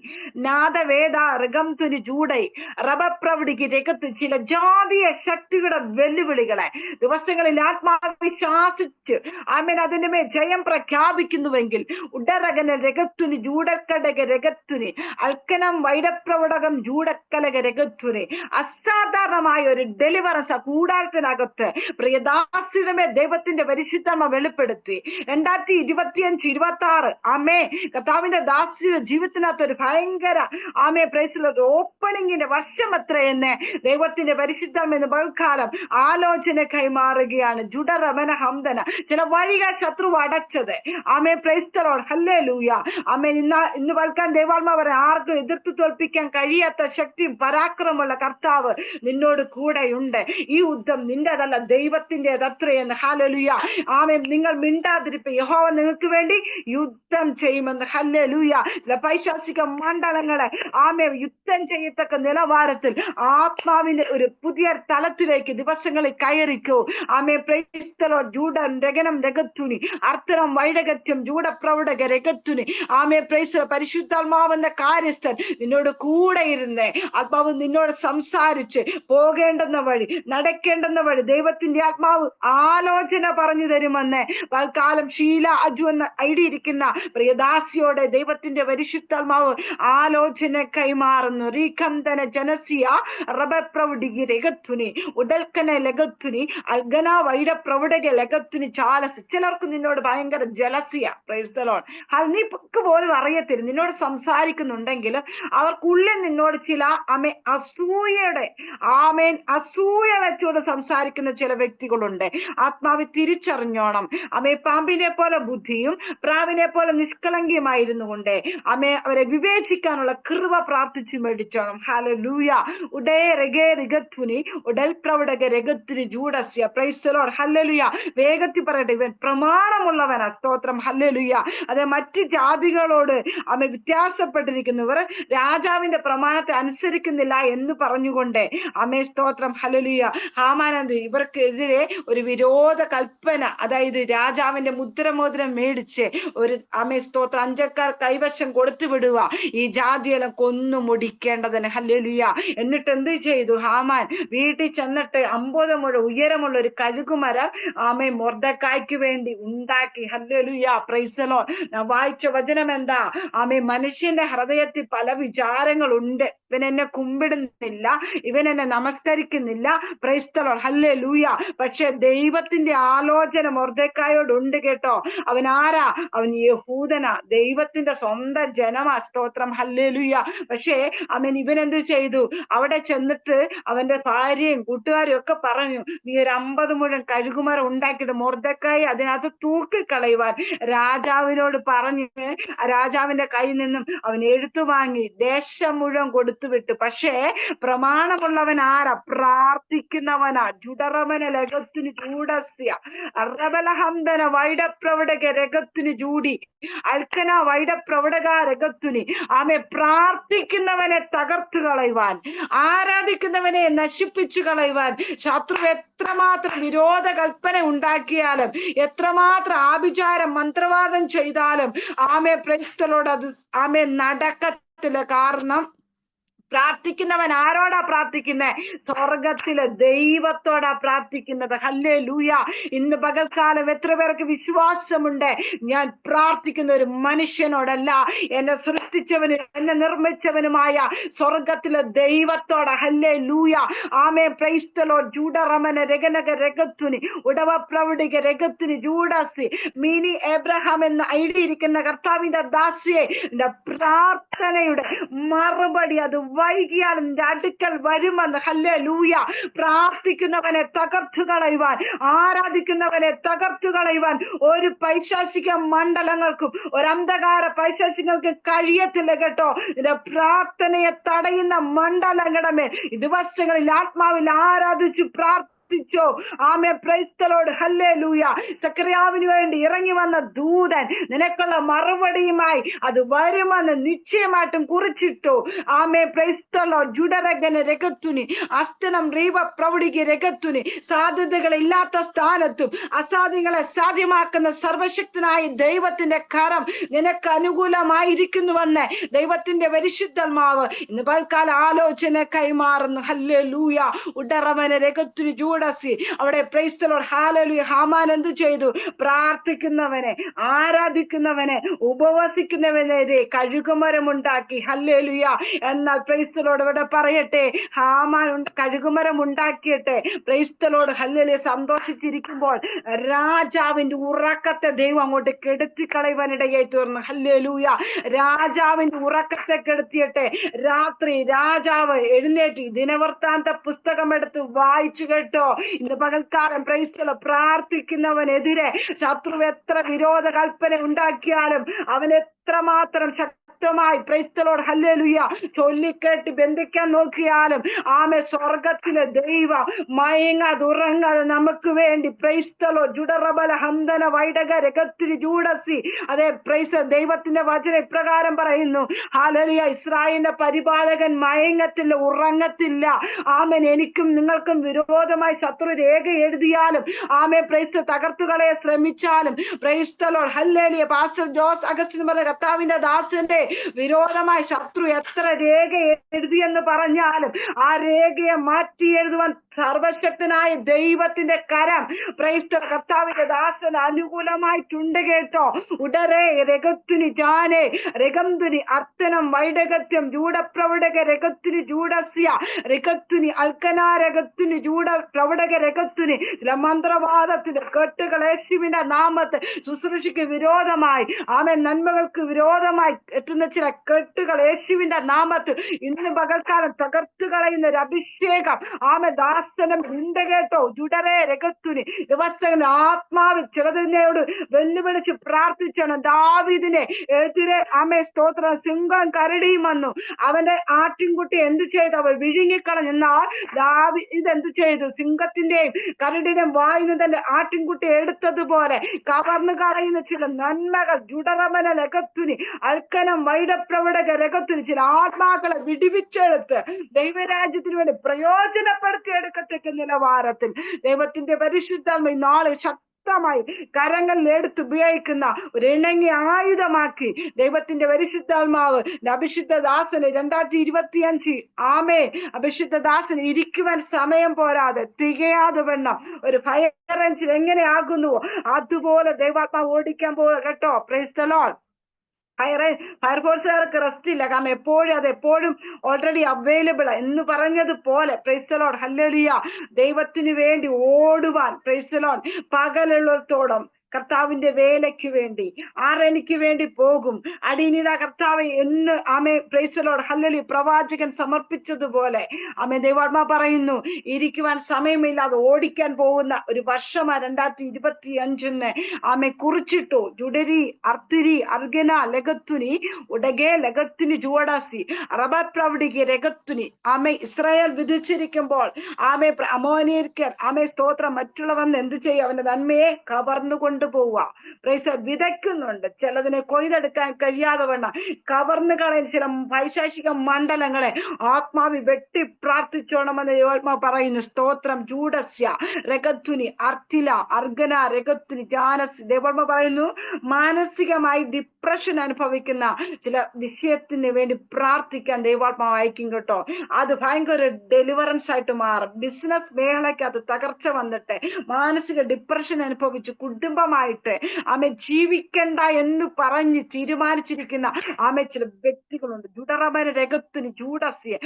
നാദവേദ ഋഗംതുനി ജൂഡൈ റബപ്രവടിക്ക് രംഗത്ത് ചില ജാതീയ ശക്തികളുടെ വെല്ലുവിളികളെ ദിവസങ്ങളിൽ ആത്മാവിശ്വാസിച്ച്, ആമേൻ, അതിന്റെ മേൽ ജയം പ്രഖ്യാപിക്കുന്നുവെങ്കിൽ ഉടരകന രഗത്തുനി ജൂഡക്കടക രഗത്തുനി അൽക്കനം വൈഡപ്രവടകം ജൂഡക്കലക രഗത്തുനി. അസാധാരണമായ ഒരു ഡെലിവറൻസ് കൂടാരത്തിനകത്ത് പ്രിയദാസിയുടെ മേൽ ദൈവത്തിന്റെ പരിശുദ്ധ വെളിപ്പെടുത്തി. 2025-26, ആമേ, കർത്താവിന്റെ ദാസിയുടെ ജീവിതത്തിനകത്ത് ഒരു ഭയങ്കര, ആമേ, പ്രൈസ് ഓപ്പണിങ്ങിന്റെ വർഷം എത്രയെന്ന് ദൈവത്തിന്റെ പരിശുദ്ധമെന്ന് പകൽക്കാലം ആലോചന കൈമാറുകയാണ്. ജുഡറമന ഹംദന. ചില വഴികൾ ശത്രു അടച്ചത്, ആമേ, പ്രൈസ് ദി ലോർഡ്, ഹല്ലേലൂയ. ആമേ, ഇന്ന് പകൽക്കാൻ ദൈവാത്മാവരെ ആർക്കും എതിർത്ത് തോൽപ്പിക്കാൻ കഴിയാത്ത ശക്തിയും പരാക്രമമുള്ള കർത്താവ് നിന്നോട് കൂടെയുണ്ട്. ഈ യുദ്ധം നിന്റേതല്ല, ദൈവത്തിൻ്റെത് അത്രയെന്ന്. ഹല്ലേലൂയ. ആമേ, നിങ്ങൾ മിണ്ടാതിരിപ്പ്, യഹോവ നിങ്ങൾക്ക് വേണ്ടി യുദ്ധം ചെയ്യുമെന്ന്. ഹല്ലേലൂയ. പൈശാചിക മണ്ഡലങ്ങളെ, ആമേ, യുദ്ധം ചെയ്യത്തക്ക നിലവാരത്തിൽ ആത്മാവിന്റെ ഒരു പുതിയ തലത്തിലേക്ക് ദിവസങ്ങളിൽ കയറിക്കോ. ആമേ, പ്രൈസ് ദി ലോർഡ്. ജൂഡൻ രഗനം രഗത്തുനി അർത്ഥനം വൈഡകത്യം ജൂഡപ്രൗഢക രഗത്തുനി. ആമേ, പ്രൈസ്. പരിശുദ്ധാത്മാവെന്ന കാര്യസ്ഥൻ നിന്നോട് കൂടെ ഇരുന്ന് ആത്മാവ് നിന്നോട് സംസാരിച്ച് പോകേണ്ടുന്ന വഴി, നടക്കേണ്ടുന്ന വഴി ദൈവത്തിന്റെ ആത്മാവ് ആലോചന പറഞ്ഞു തരുമെന്ന് തൽക്കാലം ഷീല അജു എന്ന ഐഡിയിരിക്കുന്ന പ്രിയദാസിയോടെ ദൈവത്തിന്റെ പരിശുദ്ധാത്മാവ് ആലോചന കൈമാറുന്നു. റീഖന്തന ജനസിയ റബപ്രൗഢികി രഗത്തുനി ഉടൽക്കന ലഗത്തുനി അൽഗന വൈര പ്രൗഢക ലഗത്തുനി ചാലസ്. ചിലർക്ക് നിന്നോട് ഭയങ്കര ജലസിയ. Price the Lord. നീക്ക് പോലും അറിയത്തില്ല, നിന്നോട് സംസാരിക്കുന്നുണ്ടെങ്കിൽ അവർക്കുള്ളിൽ നിന്നോട് ചില, ആമേ, അസൂയയുടെ, ആമേൻ, അസൂയ വെച്ചോട് സംസാരിക്കുന്ന ചില വ്യക്തികളുണ്ട്. ആത്മാവ് തിരിച്ചറിഞ്ഞോണം. ആമേ, പാമ്പിനെ പോലെ ബുദ്ധിയും പ്രാവിനെ പോലെ നിഷ്കളങ്കിയുമായിരുന്നു കൊണ്ട് ആമേ, അവരെ വിവേചിക്കാനുള്ള കൃപ പ്രാർത്ഥിച്ചു മേടിച്ചോണം. ഹല്ലേലൂയ. ഉടേ രഗേ രഗത്തുനി ഉടൽ പ്രൗഢക രഗത്തുനി ജൂഡസ്യ. പ്രൈസ് ദി ലോർഡ്, ഹല്ലേലൂയ. വേഗത്തിൽ പറയട്ടെ, ഇവൻ പ്രമാണമുള്ളവനാ. സ്തോത്രം, ഹല്ലേലൂയ. അതെ, മറ്റു ജാതികളോട് ആമേ വ്യത്യാസപ്പെട്ടിരിക്കുന്നവർ രാജാവിന്റെ പ്രമാണത്തെ അനുസരിക്കുന്നില്ല എന്ന് പറഞ്ഞുകൊണ്ട്, ആമേ, സ്തോത്രം, ഹല്ലേലൂയ, ഹാമാനന്ദ ഇവർക്കെതിരെ ഒരു വിരോധ കൽപ്പന, അതായത് രാജാവിന്റെ മുദ്രമോതിരം മേടിച്ച് ഒരു, ആമേ, സ്തോത്രം അഞ്ചക്കാർ കൈവശം കൊടുത്തു വിടുക, ഈ ജാതിയെല്ലാം കൊന്നു മുടിക്കേണ്ടതിന്. ഹല്ലേലൂയ. എന്നിട്ട് എന്ത് ചെയ്തു ഹാമാൻ? വീട്ടിൽ ചെന്നിട്ട് 50 മുഴ ഉയരമുള്ള ഒരു കഴുകുമരം മൊർദെഖായിക്ക് വേണ്ടി ഉണ്ടാക്കി. Hallelujah, praise the Lord. ഞാൻ വായിച്ച വചനം എന്താ? മനുഷ്യന്റെ ഹൃദയത്തിൽ പല വിചാരങ്ങളുണ്ട്. ഇവൻ എന്നെ കുമ്പിടുന്നില്ല, ഇവൻ എന്നെ നമസ്കരിക്കുന്നില്ല, പ്രൈസ് ദി ലോർഡ്, ഹല്ലേലൂയ. പക്ഷെ ദൈവത്തിന്റെ ആലോചന മൊർദെഖായോട് ഉണ്ട് കേട്ടോ. അവൻ ആരാ? അവൻ യഹൂദനാ, ദൈവത്തിന്റെ സ്വന്തം ജനമാ. സ്തോത്രം, ഹല്ലേലൂയ. പക്ഷേ ഇവൻ എന്ത് ചെയ്തു? അവിടെ ചെന്നിട്ട് അവന്റെ ഭാര്യയും കൂട്ടുകാരും ഒക്കെ പറഞ്ഞു, നീ ഒരു 50 മുഴം കഴുകുമരം ഉണ്ടാക്കിയിട്ട് മൊർദെഖായി അതിനകത്ത് തൂക്കിക്കളയുവാൻ രാജാവിനോട് പറഞ്ഞ് രാജാവിന്റെ കയ്യിൽ നിന്നും അവൻ എഴുത്തു വാങ്ങി ദേശം മുഴുവൻ കൊടുത്തു വിട്ടു. പക്ഷേ പ്രമാണമുള്ളവൻ ആരാ? പ്രാർത്ഥിക്കുന്നവനാ. ജുഡറമന ലഗത്തിന് ചൂടസ്യ അറബലഹംദന വൈഡപ്രവടക രഗത്തിന് ചൂടി അൽക്കന വൈഡപ്രവടക രഗത്തുനി. പ്രാർത്ഥിക്കുന്നവനെ തകർത്തു കളയുവാൻ, ആരാധിക്കുന്നവനെ നശിപ്പിച്ചു കളയുവാൻ ശത്രു എത്രമാത്രം വിരോധ കൽപ്പന ഉണ്ടാക്കിയാലും, എത്രമാത്രം ആഭിചാരം മന്ത്രവാദം ചെയ്താലും പ്രൈസ് ദി ലോർഡ് അത് നടക്കത്തില്ല. കാരണം പ്രാർത്ഥിക്കുന്നവൻ ആരോടാ പ്രാർത്ഥിക്കുന്നത്? സ്വർഗത്തിലെ ദൈവത്തോടാ പ്രാർത്ഥിക്കുന്നത്. ഹല്ലേലൂയ. ഇന്ന് പകൽക്കാലം എത്ര പേർക്ക് വിശ്വാസമുണ്ട്? ഞാൻ പ്രാർത്ഥിക്കുന്ന ഒരു മനുഷ്യനോടല്ല, എന്നെ സൃഷ്ടിച്ചവനും എന്നെ നിർമ്മിച്ചവനുമായ സ്വർഗത്തിലെ ദൈവത്തോടാ. ഹല്ലേലൂയ. Praise the lord. ജൂഡറമന രഗനക രഗത്തുനി ഉടവ പ്രൗഢിക രഗത്തുനി ജൂഡാസി മിനി എബ്രഹാം എന്ന് എഴുതിയിരിക്കുന്ന കർത്താവിന്റെ ദാസിയെ, പ്രാർത്ഥനയുടെ മറുപടി അത് വൈകിയാലും അടുക്കൽ വരുമെന്ന്. ഹല്ലേലൂയ. പ്രാർത്ഥിക്കുന്നവനെ തകർത്തു കളയുവാൻ, ആരാധിക്കുന്നവനെ തകർത്തു കളയുവാൻ ഒരു പൈശാചിക മണ്ഡലങ്ങൾക്കും ഒരു അന്ധകാര പൈശാചികൾക്ക് കഴിയത്തില്ല കേട്ടോ. പ്രാർത്ഥനയെ തടയുന്ന മണ്ഡലങ്ങളുടെ മേൽ ദിവസങ്ങളിൽ ആത്മാവിൽ ആരാധിച്ചു പ്രാർത്ഥിച്ചോ. പ്രൈസ് ദി ലോർഡ്, ഹല്ലേലൂയ. സക്കറിയാവിന് വേണ്ടി ഇറങ്ങി വന്ന ദൂതൻ നിനക്കുള്ള മറുപടിയുമായി അത് വരുമെന്ന് നിശ്ചയമായിട്ടും കുറിച്ചിട്ടു. Praise the lord. ജുഡരഗന രഗത്തുനി അസ്തനം റീവ പ്രൗഢിക രഗത്തുനി. സാധ്യതകളില്ലാത്ത സ്ഥാനത്തും അസാധ്യങ്ങളെ സാധ്യമാക്കുന്ന സർവശക്തനായ ദൈവത്തിന്റെ കരം നിനക്ക് അനുകൂലമായിരിക്കുന്നുവെന്ന് ദൈവത്തിന്റെ പരിശുദ്ധാത്മാവ് ഇന്ന് പൽക്കാല ആലോചന കൈമാറുന്നു. ഹല്ലേലൂയ. ഉടറവന രഗത്തുനി ജൂഡസി. അവിടെ price the lord, hallelujah. Haman എന്ത് ചെയ്തു? പ്രാർത്ഥിക്കുന്നവനെ, ആരാധിക്കുന്നവനെ, ഉപവസിക്കുന്നവനെ കഴുകുമരമുണ്ടാക്കി. ഹല്ലേലൂയ. എന്നാൽ പ്രൈസ് ദി ലോർഡ് ഇവിടെ പറയട്ടെ, ഹാമാൻ കഴുകുമരം ഉണ്ടാക്കിയിട്ട് പ്രൈസ് ദി ലോർഡ്, ഹല്ലേലൂയ, സന്തോഷിച്ചിരിക്കുമ്പോൾ രാജാവിന്റെ ഉറക്കത്തെ ദൈവം അങ്ങോട്ട് കെടുത്തിക്കളയുവാനിടയായി തീർന്നു. ഹല്ലേലൂയ. രാജാവിന്റെ ഉറക്കത്തെ കെടുത്തിയിട്ട് രാത്രി രാജാവ് എഴുന്നേറ്റ് ദിനവൃത്താന്ത പുസ്തകം എടുത്ത് വായിച്ചു കേട്ടോ. ഇന്ന് പകൽക്കാലം പ്രൈസ് ദി ലോർഡ്, പ്രാർത്ഥിക്കുന്നവനെതിരെ ശത്രു എത്ര വിരോധ കൽപ്പന ഉണ്ടാക്കിയാലും അവൻ എത്രമാത്രം ശക്തമായി പ്രൈസ് ദി ലോർഡ്, ഹല്ലേലൂയ, ചൊല്ലിക്കേട്ട് ബന്ധിക്കാൻ നോക്കിയാലും സ്വർഗത്തിലെ ദൈവം മയങ്ങാതുറങ്ങാതെ നമുക്ക് വേണ്ടി പ്രൈസ് ദി ലോർഡ് ജുഡറബല ഹംദന വൈഡക രഗത്തിരി ജൂഡസി. അതെ പ്രൈസ് ദൈവത്തിന്റെ വചനം ഇപ്രകാരം പറയുന്നു. ഹല്ലേലൂയ. ഇസ്രായേലിന്റെ പരിപാലകൻ മയങ്ങത്തില്ല, ഉറങ്ങത്തില്ല. എനിക്കും നിങ്ങൾക്കും വിരോധമായി ശത്രു രേഖ എഴുതിയാലും പ്രൈസ് തകർത്തുകളെ ശ്രമിച്ചാലും price the lord, hallelujah. Pastor Jose Augustine പറഞ്ഞ കർത്താവിന്റെ ദാസന്റെ വിരോധമായി ശത്രു എത്ര രേഖ എഴുതിയെന്ന് പറഞ്ഞാലും ആ രേഖയെ മാറ്റി എഴുതുവാൻ സർവശക്തനായ ദൈവത്തിന്റെ കരം പ്രൈസ് ദി ലോർഡ് കർത്താവിന്റെ ദാസന് അനുകൂലമായിട്ടുണ്ട് കേട്ടോ. ഉടരെ രഗത്തുനി ജാനെ രഗംതുനി അർത്തനം വൈഡകത്യം ജൂഡപ്രവടക രഗത്തുനി ജൂഡസ്യ രഗത്തുനി അൽക്കനാ രഗത്തുനി ജൂഡ പ്രവടക രഗത്തുനി. മന്ത്രവാദത്തിന്റെ കെട്ടുകൾ യേശുവിന്റെ നാമത്തിൽ ശുശ്രൂഷയ്ക്ക് വിരോധമായി നന്മകൾക്ക് വിരോധമായി എത്തുന്ന ചില കെട്ടുകൾ യേശുവിന്റെ നാമത്തിൽ ഇന്ന് പകൽക്കാലം തകർത്തു കളയുന്ന ഒരു അഭിഷേകം ദാസനം ഉണ്ട് കേട്ടോ. ജുഡരെ രഗത്തുനി. ദിവസങ്ങൾ ആത്മാവിൽ ചിലതിനോട് വെല്ലുവിളിച്ച് പ്രാർത്ഥിച്ചാണ്. ദാവീദിനെ എതിരെ സ്തോത്രം സിംഹം കരടിയും വന്നു. അവന്റെ ആട്ടിൻകുട്ടി എന്ത് ചെയ്തു? അവൻ വിഴുങ്ങിക്കളഞ്ഞു. എന്നാൽ ദാവീദ് എന്ത് ചെയ്തു? സിംഹത്തിന്റെയും കരടിന്റെയും വായിന്ന് തന്റെ ആട്ടിൻകുട്ടി എടുത്തതുപോലെ കവർന്നു കളയുന്ന ചില നന്മകൾ ജുഡറമന രഗത്തുനി അൽക്കനം വൈഡപ്രവടക രഗത്തുനി ചില ആത്മാക്കളെ വിടിവിച്ചെടുത്ത് ദൈവരാജ്യത്തിന് വേണ്ടി പ്രയോജനപ്പെടുത്തി എടുക്കത്തക്ക നിലവാരത്തിൽ ദൈവത്തിന്റെ പരിശുദ്ധ നാളെ ശക്തമായി കരങ്ങളിൽ എടുത്ത് ഉപയോഗിക്കുന്ന ഒരു ഇണങ്ങിയ ആയുധമാക്കി ദൈവത്തിന്റെ പരിശുദ്ധാത്മാവ് അഭിഷിക്ത ദാസന് 2025 ആമേ അഭിഷിക്ത ദാസന് ഇരിക്കുവാൻ സമയം പോരാതെ തികയാതെ വണ്ണം ഒരു ഫയർ എഞ്ചിൻ എങ്ങനെയാകുന്നുവോ അതുപോലെ ദൈവാത്മാവ് ഓടിക്കാൻ പോവുക കേട്ടോ. Praise the lord. ഫയർഫോഴ്സുകാർക്ക് റെസ്റ്റ് ഇല്ല, കാരണം എപ്പോഴും ഓൾറെഡി അവൈലബിൾ എന്ന് പറഞ്ഞതുപോലെ. Praise the lord. ഹല്ലേലൂയ. ദൈവത്തിന് വേണ്ടി ഓടുവാൻ പ്രൈസ് ദി ലോർഡ് പകലുള്ളത്തോളം കർത്താവിന്റെ വേലയ്ക്ക് വേണ്ടി ആരെനിക്ക് വേണ്ടി പോകും അടിയനിതാ കർത്താവ് എന്ന് ആമേ പ്രൈസ് ദി ലോർഡ് ഹല്ലേലൂയ പ്രവാചകൻ സമർപ്പിച്ചതുപോലെ ആമേ ദൈവാത്മാ പറയുന്നു, ഇരിക്കുവാൻ സമയമില്ലാതെ ഓടിക്കാൻ പോകുന്ന ഒരു വർഷമാണ് 2025 ആമേ കുറിച്ചിട്ടു. ജുഡരി അർത്തിരി അർഗന ലഗത്തുനി ഉടകെ ലഗത്തുനി ജുവടാസി റബാത് പ്രൗഡിക്ക് രഗത്തുനി ആമേ ഇസ്രായേൽ വിധിച്ചിരിക്കുമ്പോൾ ആമേ അമോനിയർക്കർ ആമേ സ്തോത്രം മറ്റുള്ളവന്ന് എന്ത് ചെയ്യും? അവന്റെ നന്മയെ കവർന്നുകൊണ്ട് പോവുക. പ്രൈസ് വിതയ്ക്കുന്നുണ്ട്, ചിലതിനെ കൊയ്തെടുക്കാൻ കഴിയാതെ വേണ്ട കവർന്നു കളയുന്ന ചില പൈശാചിക മണ്ഡലങ്ങളെ ആത്മാവി വെട്ടി പ്രാർത്ഥിച്ചോണമെന്ന് ദൈവാത്മാവ് പറയുന്നു. സ്തോത്രം. ജൂഡസ്യ രഗത്തുനി അർത്തില അർഗന രഗത്തുനി ജാനസ്. ദൈവാത്മാവ് പറയുന്നു, മാനസികമായി ഡിപ്രഷൻ അനുഭവിക്കുന്ന ചില വിഷയത്തിന് വേണ്ടി പ്രാർത്ഥിക്കാൻ ദൈവാത്മാവ് അയക്കും കേട്ടോ. അത് ഭയങ്കര ഡെലിവറൻസ് ആയിട്ട് മാറും. ബിസിനസ് മേഖലയ്ക്ക് അത് തകർച്ച വന്നിട്ട് മാനസിക ഡിപ്രഷൻ അനുഭവിച്ചു കുടുംബമായിട്ട് ആമെ ജീവിക്കണ്ട എന്ന് പറഞ്ഞ് തീരുമാനിച്ചിരിക്കുന്ന ആമെ ചില വ്യക്തികളുണ്ട്. ജുഡറമന രഗത്തിന് ജൂഡസ്യെ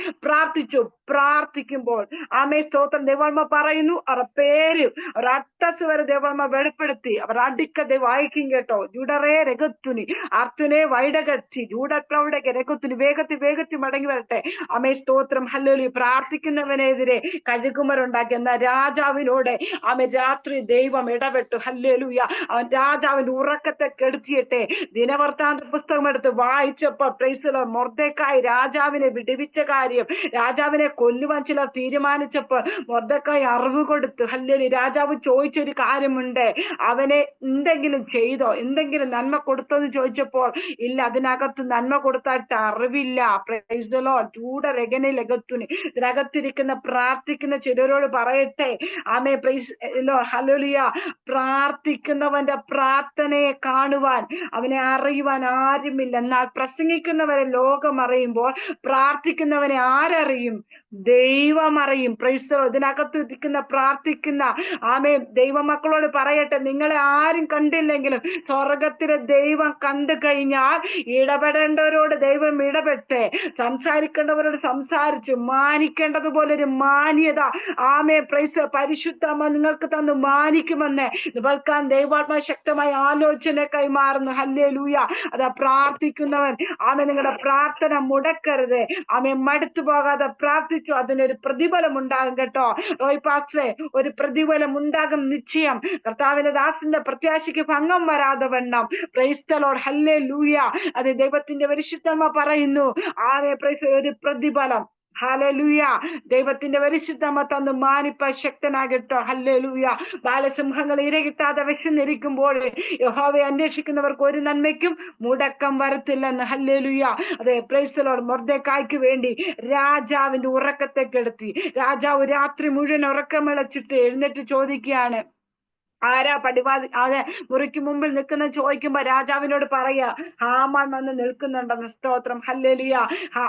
പ്രാർത്ഥിക്കുമ്പോൾ ആമെ സ്തോത്രം ദൈവാത്മ പറയുന്നു, അവരുടെ പേര് അവർ അട്ടസ് വരെ ദൈവാത്മ വെളിപ്പെടുത്തി അവർ അടിക്ക വായിക്കും കേട്ടോ. ജുഡറേ രഗത്തുനി അർത്തുനെ വൈഡകത്തി ജൂഡപ്രൗഡക രഗത്തുനി വേഗത്തിൽ മടങ്ങി വരട്ടെ. ആമെ സ്തോത്രം ഹല്ലേലൂയ. പ്രാർത്ഥിക്കുന്നവനെതിരെ കഴുകുമരുണ്ടാക്കി എന്ന രാജാവിനോട് ആമെ രാത്രി ദൈവം ഇടപെട്ടു. ഹല്ലേലൂയ. അവൻ രാജാവിന്റെ ഉറക്കത്തെ കെടുത്തിയിട്ടെ. ദിനവൃത്താന്ത പുസ്തകം എടുത്ത് വായിച്ചപ്പോ പ്രൈസ് ദി ലോർഡ് മൊർദെഖായി രാജാവിനെ വിടുവിച്ച കാര്യം, രാജാവിനെ കൊല്ലുവാൻ ചിലർ തീരുമാനിച്ചപ്പോൾ മൊർദെഖായി അറിവ് കൊടുത്തു. ഹല്ലേലൂയ. രാജാവ് ചോദിച്ചൊരു കാര്യമുണ്ട്, അവനെ എന്തെങ്കിലും ചെയ്തോ, എന്തെങ്കിലും നന്മ കൊടുത്തോ എന്ന് ചോദിച്ചപ്പോൾ ഇല്ല, അതിനകത്ത് നന്മ കൊടുത്തായിട്ട് അറിവില്ല. Praise the lord. ചൂടരകനെ ലഗത്തുനി ഇതിനകത്തിരിക്കുന്ന പ്രാർത്ഥിക്കുന്ന ചിലരോട് പറയട്ടെ ആമേ പ്രൈസ് ദി ലോർഡ് ഹല്ലേലൂയ. പ്രാർത്ഥിക്കുന്നവന്റെ പ്രാർത്ഥനയെ കാണുവാൻ അവനെ അറിയുവാൻ ആരുമില്ല. എന്നാൽ പ്രസംഗിക്കുന്നവരെ ലോകം അറിയുമ്പോൾ പ്രാർത്ഥിക്കുന്നവനെ ആരറിയും? ദൈവം അറിയും. Price the Lord. ഇതിനകത്ത് ഇരിക്കുന്ന പ്രാർത്ഥിക്കുന്ന ആമേ ദൈവമക്കളോട് പറയട്ടെ, നിങ്ങളെ ആരും കണ്ടില്ലെങ്കിലും സ്വർഗത്തിലെ ദൈവം കണ്ടു കഴിഞ്ഞാൽ ഇടപെടേണ്ടവരോട് ദൈവം ഇടപെട്ട് സംസാരിക്കേണ്ടവരോട് സംസാരിച്ച് മാനിക്കേണ്ടതുപോലെ ഒരു മാന്യത ആമേ പ്രൈസ് പരിശുദ്ധമ്മ നിങ്ങൾക്ക് തന്നു മാനിക്കുമെന്ന് നിൽക്കാൻ ദൈവാത്മാ ശക്തമായ ആലോചന കൈമാറുന്നു. ഹല്ലേലൂയ. അതാ പ്രാർത്ഥിക്കുന്നവൻ ആമേ നിങ്ങളുടെ പ്രാർത്ഥന മുടക്കരുത്. ആമേ മടുത്തു പോകാതെ പ്രാർത്ഥിച്ചു, അതിനൊരു പ്രതിഫലം ഉണ്ടാകും കേട്ടോ. റോയ് പാസ്റ്ററെ, ഒരു പ്രതിഫലം ഉണ്ടാകും നിശ്ചയം. കർത്താവിന്റെ ദാസന്റെ പ്രത്യാശയ്ക്ക് ഭംഗം വരാതെ വണ്ണം പ്രൈസ് ദി ലോർഡ് ഹല്ലേലൂയ. അത് ദൈവത്തിന്റെ പരിശുദ്ധമ്മ പറയുന്നു ആമേ പ്രൈസ് ഒരു പ്രതിഫലം. ഹല്ലേലൂയ. ദൈവത്തിന്റെ പരിശുദ്ധമ്മ തന്ന് മാനിപ്പ ശക്തനാകട്ടോ. ഹല്ലേലൂയ. ബാലസിംഹങ്ങൾ ഇര കിട്ടാതെ വിശന്നിരിക്കുമ്പോൾ യഹോവയെ അന്വേഷിക്കുന്നവർക്ക് ഒരു നന്മയ്ക്കും മുടക്കം വരത്തില്ലെന്ന്. ഹല്ലേലൂയ. അതെ പ്രൈസ് ദി ലോർഡ്. മൊർദെഖായിക്ക് വേണ്ടി രാജാവിന്റെ ഉറക്കത്തെ കെടുത്തി. രാജാവ് രാത്രി മുഴുവൻ ഉറക്കമിളച്ചിട്ട് എഴുന്നേറ്റ് ചോദിക്കുകയാണ്, ആരാ പടിവാതി അതെ മുറിക്ക് മുമ്പിൽ നിൽക്കുന്ന ചോദിക്കുമ്പോ രാജാവിനോട് പറയാ, ഹാമാൻ വന്ന് നിൽക്കുന്നുണ്ടെന്ന്. സ്തോത്രം ഹല്ലേലൂയ.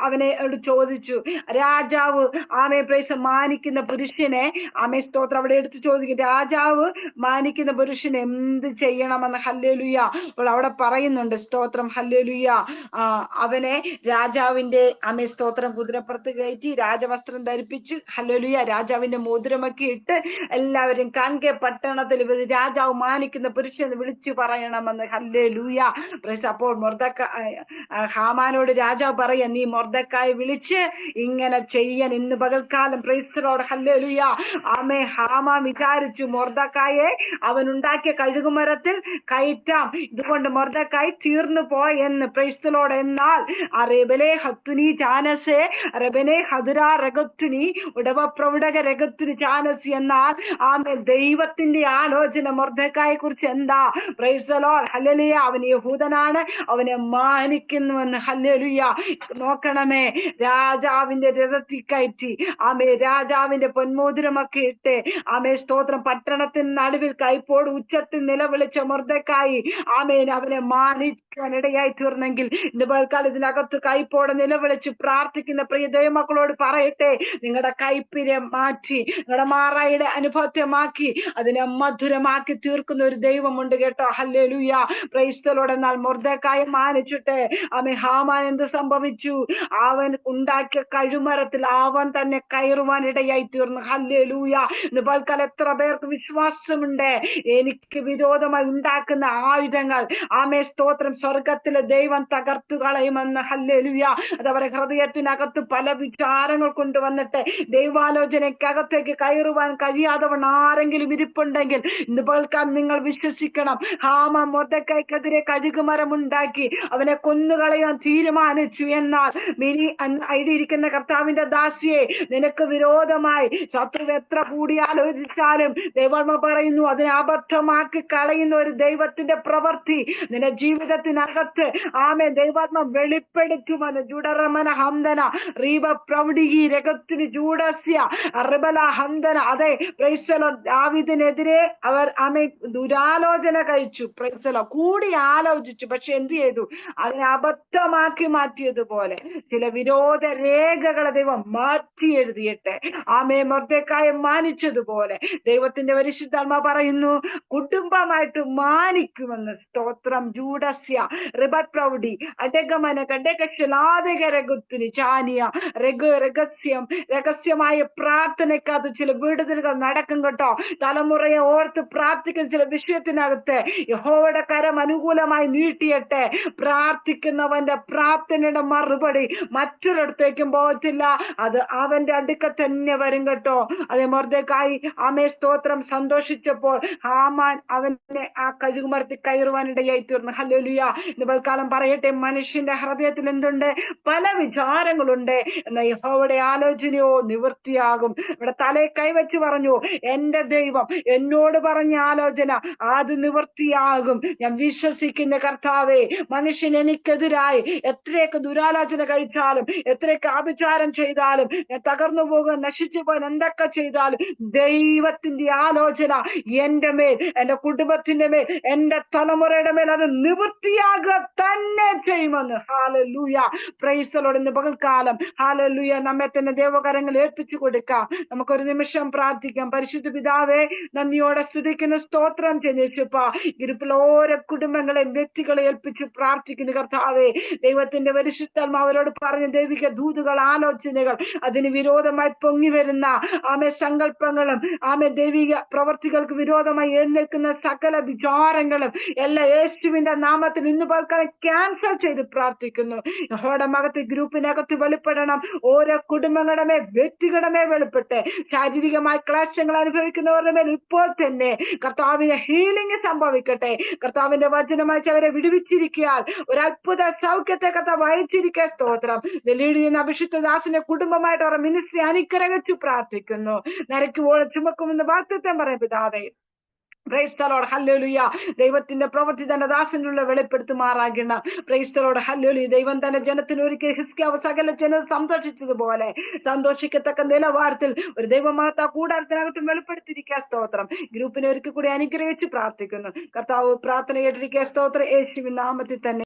അവനെ ചോദിച്ചു. രാജാവ് ആമേ പ്രൈസ് മാനിക്കുന്ന പുരുഷനെ ആമേ സ്തോത്രം അവിടെ എടുത്ത് ചോദിക്കും, രാജാവ് മാനിക്കുന്ന പുരുഷന് എന്ത് ചെയ്യണമെന്ന്. ഹല്ലേലൂയ. അപ്പോൾ അവിടെ പറയുന്നുണ്ട് സ്തോത്രം ഹല്ലേലൂയ. അവനെ രാജാവിന്റെ ആമേ സ്തോത്രം കുതിരപ്പുറത്ത് കയറ്റി രാജവസ്ത്രം ധരിപ്പിച്ച് ഹല്ലേലൂയ രാജാവിന്റെ മോതിരമൊക്കെ ഇട്ട് എല്ലാവരും കാൺകെ പട്ടണത്തിൽ രാജാവ് മാനിക്കുന്ന പുരുഷനെ വിളിച്ചു പറയണമെന്ന്. ഹല്ലേലൂയ. അപ്പോൾ ഹാമാനോട് രാജാവ് പറയാ, നീ മൊർദെഖായെ വിളിച്ച് ഇങ്ങനെ ചെയ്യാൻ ഇന്ന് പകൽക്കാലം. Price the lord hallelujah. ആമേ ഹാമാൻ വിചാരിച്ചു മൊർദെഖായെ അവൻ ഉണ്ടാക്കിയ കഴുകുമരത്തിൽ കയറ്റാം, ഇതുകൊണ്ട് മൊർദെഖായി തീർന്നു പോയെന്ന്. Price the Lord. എന്നാൽ റെബനെ ഹത്തുനി ചാനസെ റെബനെ ഹദുര രഗത്തുനി ഉടവ പ്രൗഢക രഗത്തുനി ചാനസി. എന്നാൽ ആമേ ദൈവത്തിന്റെ ആലോചന ആലോചന മൊർദെഖായെ കുറിച്ച് എന്താ? Price the lord. ഹല്ലേലൂയ. അവൻ യഹൂദനാണ്, അവനെ മാനിക്കുന്നുവെന്ന്. ഹല്ലേലൂയ. നോക്കണമേ, രാജാവിന്റെ രഥത്തിൽ കയറ്റി രാജാവിന്റെ പൊന്മോതിരമൊക്കെ ഇട്ട് സ്തോത്രം, പട്ടണത്തിന് നടുവിൽ കൈപ്പോട് ഉച്ചത്തിൽ നിലവിളിച്ച മൊർദെഖായി അവനെ മാനിക്കാനിടയായി തീർന്നെങ്കിൽ ഇന്ന് പകൽക്കാലം ഇതിനകത്ത് കൈപ്പോടെ നിലവിളിച്ച് പ്രാർത്ഥിക്കുന്ന പ്രിയ ദൈവമക്കളോട് പറയട്ടെ, നിങ്ങളുടെ കൈപ്പിനെ മാറ്റി നിങ്ങളുടെ മാറായുടെ അനുഭവത്തെ മാറ്റി അതിനെ മധുരമാക്കി തീർക്കുന്ന ഒരു ദൈവമുണ്ട് കേട്ടോ. ഹല്ലേലൂയ. Praise the Lord. എന്നാൽ മൊർദെഖായെ മാനിച്ചിട്ട് ഹാമാൻ എന്ത് സംഭവിച്ചു? അവൻ ഉണ്ടാക്കിയ കഴുമരത്തിൽ അവൻ തന്നെ കയറുവാൻ ഇടയായി തീർന്നു. ഹല്ലേലൂയ. ഇന്ന് പൽക്കാലം എത്ര പേർക്ക് വിശ്വാസമുണ്ട് എനിക്ക് വിരോധമായി ഉണ്ടാക്കുന്ന ആയുധങ്ങൾ സ്തോത്രം സ്വർഗത്തിലെ ദൈവം തകർത്തു കളയുമെന്ന്. ഹല്ലേലൂയ. അതവരെ ഹൃദയത്തിനകത്ത് പല വിചാരങ്ങൾ കൊണ്ടുവന്നിട്ട് ദൈവാലോചനക്കകത്തേക്ക് കയറുവാൻ കഴിയാത്തവൻ ആരെങ്കിലും ഇരിപ്പുണ്ടെങ്കിൽ ഇന്ന് പൽക്കാലം നിങ്ങൾ വിശ്വസിക്കണം. ഹാമാൻ മൊർദെഖായ്ക്കെതിരെ കഴുകുമരം ഉണ്ടാക്കി അവനെ കൊന്നുകളയാൻ തീരുമാനിച്ചു. എന്നാൽ മിനി ഐഡിയിരിക്കുന്ന കർത്താവിന്റെ ദാസിയെ, നിനക്ക് വിരോധമായി ശത്രു എത്ര കൂടി ആലോചിച്ചാലും ദൈവാത്മ പറയുന്നു അതിനെ അബദ്ധമാക്കി കളയുന്ന ഒരു ദൈവത്തിന്റെ പ്രവൃത്തി നിന്റെ ജീവിതത്തിനകത്ത് ദൈവാത്മ വെളിപ്പെടുത്തുമെന്ന്. ജുഡറമന ഹംദന റീബ പ്രൗഢികി രഗത്തിന് ജൂഡസ്യ റിബല ഹംദന. അതെ, പ്രൈസലോ, ദാവീദിനെതിരെ അവർ ദുരാലോചന കഴിച്ചു. പ്രൈസലോ, കൂടി ആലോചിച്ചു. പക്ഷെ എന്ത് ചെയ്തു? അതിനെ അബദ്ധമാക്കി മാറ്റിയതുപോലെ ചില വിരോധ രേഖകളെ ദൈവം മാറ്റി എഴുതിയിട്ട് മൊർദെഖായെ മാനിച്ചതുപോലെ ദൈവത്തിന്റെ പരിശുദ്ധാത്മ പറയുന്നു കുടുംബമായിട്ട് മാനിക്കുമെന്ന്. സ്തോത്രം. ജൂഡസ്യ റിബത് പ്രൗഢി അഡഗമന കഡകക്ഷലാദകരഗുത്തിന് ചാനിയ രഹസ്യമായ പ്രാർത്ഥനയ്ക്കകത്ത് ചില വിടുതലുകൾ നടക്കും കേട്ടോ. തലമുറയെ ഓർത്ത് പ്രാർത്ഥിക്കുന്ന ചില വിഷയത്തിനകത്ത് യഹോവയുടെ കരം അനുകൂലമായി നീട്ടിയിട്ട് പ്രാർത്ഥിക്കുന്നവന്റെ പ്രാർത്ഥനയുടെ മറുപടി മറ്റൊരിടത്തേക്കും പോകത്തില്ല, അത് അവന്റെ അടുക്ക തന്നെ വരും കേട്ടോ. അതേ മൊർദെഖായി സ്തോത്രം സന്തോഷിച്ചപ്പോൾ ഹാമാൻ അവനെ ആ കഴുകുമരത്തിൽ കയറുവാനിടയായി തീർന്നു. ഹല്ലേലൂയ. ഇന്ന് കാലം പറയട്ടെ, മനുഷ്യന്റെ ഹൃദയത്തിൽ എന്തുണ്ട്? പല വിചാരങ്ങളുണ്ട്. എന്നാൽ യഹോവയുടെ ആലോചനയോ നിവൃത്തിയാകും. ഇവിടെ തലയെ കൈവച്ച് പറഞ്ഞു, എന്റെ ദൈവം എന്നോട് പറഞ്ഞ ആലോചന അത് നിവൃത്തിയാകും. ഞാൻ വിശ്വസിക്കുന്ന കർത്താവേ, മനുഷ്യൻ എനിക്കെതിരായി എത്രയൊക്കെ ദുരാലോചന കഴിച്ചാലും എത്രയൊക്കെ ആഭിചാരം ചെയ്താലും ഞാൻ തകർന്നു പോകാൻ നശിച്ചു പോകാൻ എന്തൊക്കെ ചെയ്താലും ദൈവത്തിന്റെ ആലോചന എന്റെ മേൽ, എന്റെ കുടുംബത്തിന്റെ മേൽ, എന്റെ തലമുറയുടെ മേൽ അത് നിവൃത്തിയാകുക തന്നെ ചെയ്യുമെന്ന്. ഹല്ലേലൂയ. Praise the Lord. ഇന്ന് പകൽക്കാലം ഹല്ലേലൂയ നമ്മെ തന്നെ ദൈവകരങ്ങൾ ഏൽപ്പിച്ചു കൊടുക്കാം. നമുക്കൊരു നിമിഷം പ്രാർത്ഥിക്കാം. പരിശുദ്ധ പിതാവേ, നന്ദിയോടെ സ്തുതിക്കുന്ന സ്തോത്രം ചെയ്യുന്നപ്പ ഗ്രൂപ്പിൽ ഓരോ കുടുംബങ്ങളെയും വ്യക്തികളെ ഏൽപ്പിച്ച് പ്രാർത്ഥിക്കുന്നു കർത്താവേ. ദൈവത്തിന്റെ പരിശുദ്ധാത്മ അവരോട് പറഞ്ഞ ദൈവിക ദൂതുകൾ, ആലോചനകൾ, അതിന് വിരോധമായി പൊങ്ങി വരുന്ന സങ്കല്പങ്ങളും ദൈവിക പ്രവർത്തികൾക്ക് വിരോധമായി എഴുന്നേൽക്കുന്ന സകല വിചാരങ്ങളും എല്ലാ യേശുവിന്റെ നാമത്തിൽ ഇന്ന് പൽക്കാലം ക്യാൻസൽ ചെയ്ത് പ്രാർത്ഥിക്കുന്നു. യഹോവയുടെ മകത്ത് ഗ്രൂപ്പിനകത്ത് വെളിപ്പെടണം. ഓരോ കുടുംബങ്ങളുടെ മേൽ, വ്യക്തികളുടെ മേൽ വെളിപ്പെട്ട് ശാരീരികമായ ക്ലേശങ്ങൾ അനുഭവിക്കുന്നവരുടെ മേൽ ഇപ്പോൾ തന്നെ കർത്താവിന്റെ ഹീലിംഗ് സംഭവിക്കട്ടെ. കർത്താവിന്റെ വചനമായി അവരെ വിടുവിച്ചിരിക്കാൻ ഒരു അത്ഭുത സൗഖ്യത്തെ കർത്താവ് അയച്ചിരിക്കുക. സ്തോത്രം. ലീഡ് ചെയ്യുന്ന അഭിഷിക്തദാസിന്റെ കുടുംബമായിട്ട് അവരുടെ മിനിസ്ട്രി അനുഗ്രഹിച്ചു പ്രാർത്ഥിക്കുന്നു. നരക്കുവോളം ചുമക്കുമെന്ന് വാഗ്ദത്തം പറയും പിതാവേ. Praise the lord. ഹല്ലേലൂയ. ദൈവത്തിന്റെ പ്രവൃത്തി തന്റെ ദാസനുള്ള വെളിപ്പെടുത്തുമാറാകണം. Praise the lord. ഹല്ലേലൂയ. ദൈവം തന്റെ ജനത്തിന് ഒരിക്കൽ ഹിസ്കിയാവ് സകല ജനം സന്തോഷിച്ചതുപോലെ സന്തോഷിക്കത്തക്ക നിലവാരത്തിൽ ഒരു ദൈവമാതാ കൂടാരത്തിനകത്തും വെളിപ്പെടുത്തിയിരിക്കുക. സ്തോത്രം. ഗ്രൂപ്പിനെ ഒരിക്കൽ കൂടി അനുഗ്രഹിച്ച് പ്രാർത്ഥിക്കുന്നു. കർത്താവ് പ്രാർത്ഥന കേട്ടിരിക്കുക. സ്തോത്രം. യേശുവിൻ നാമത്തിൽ തന്നെ.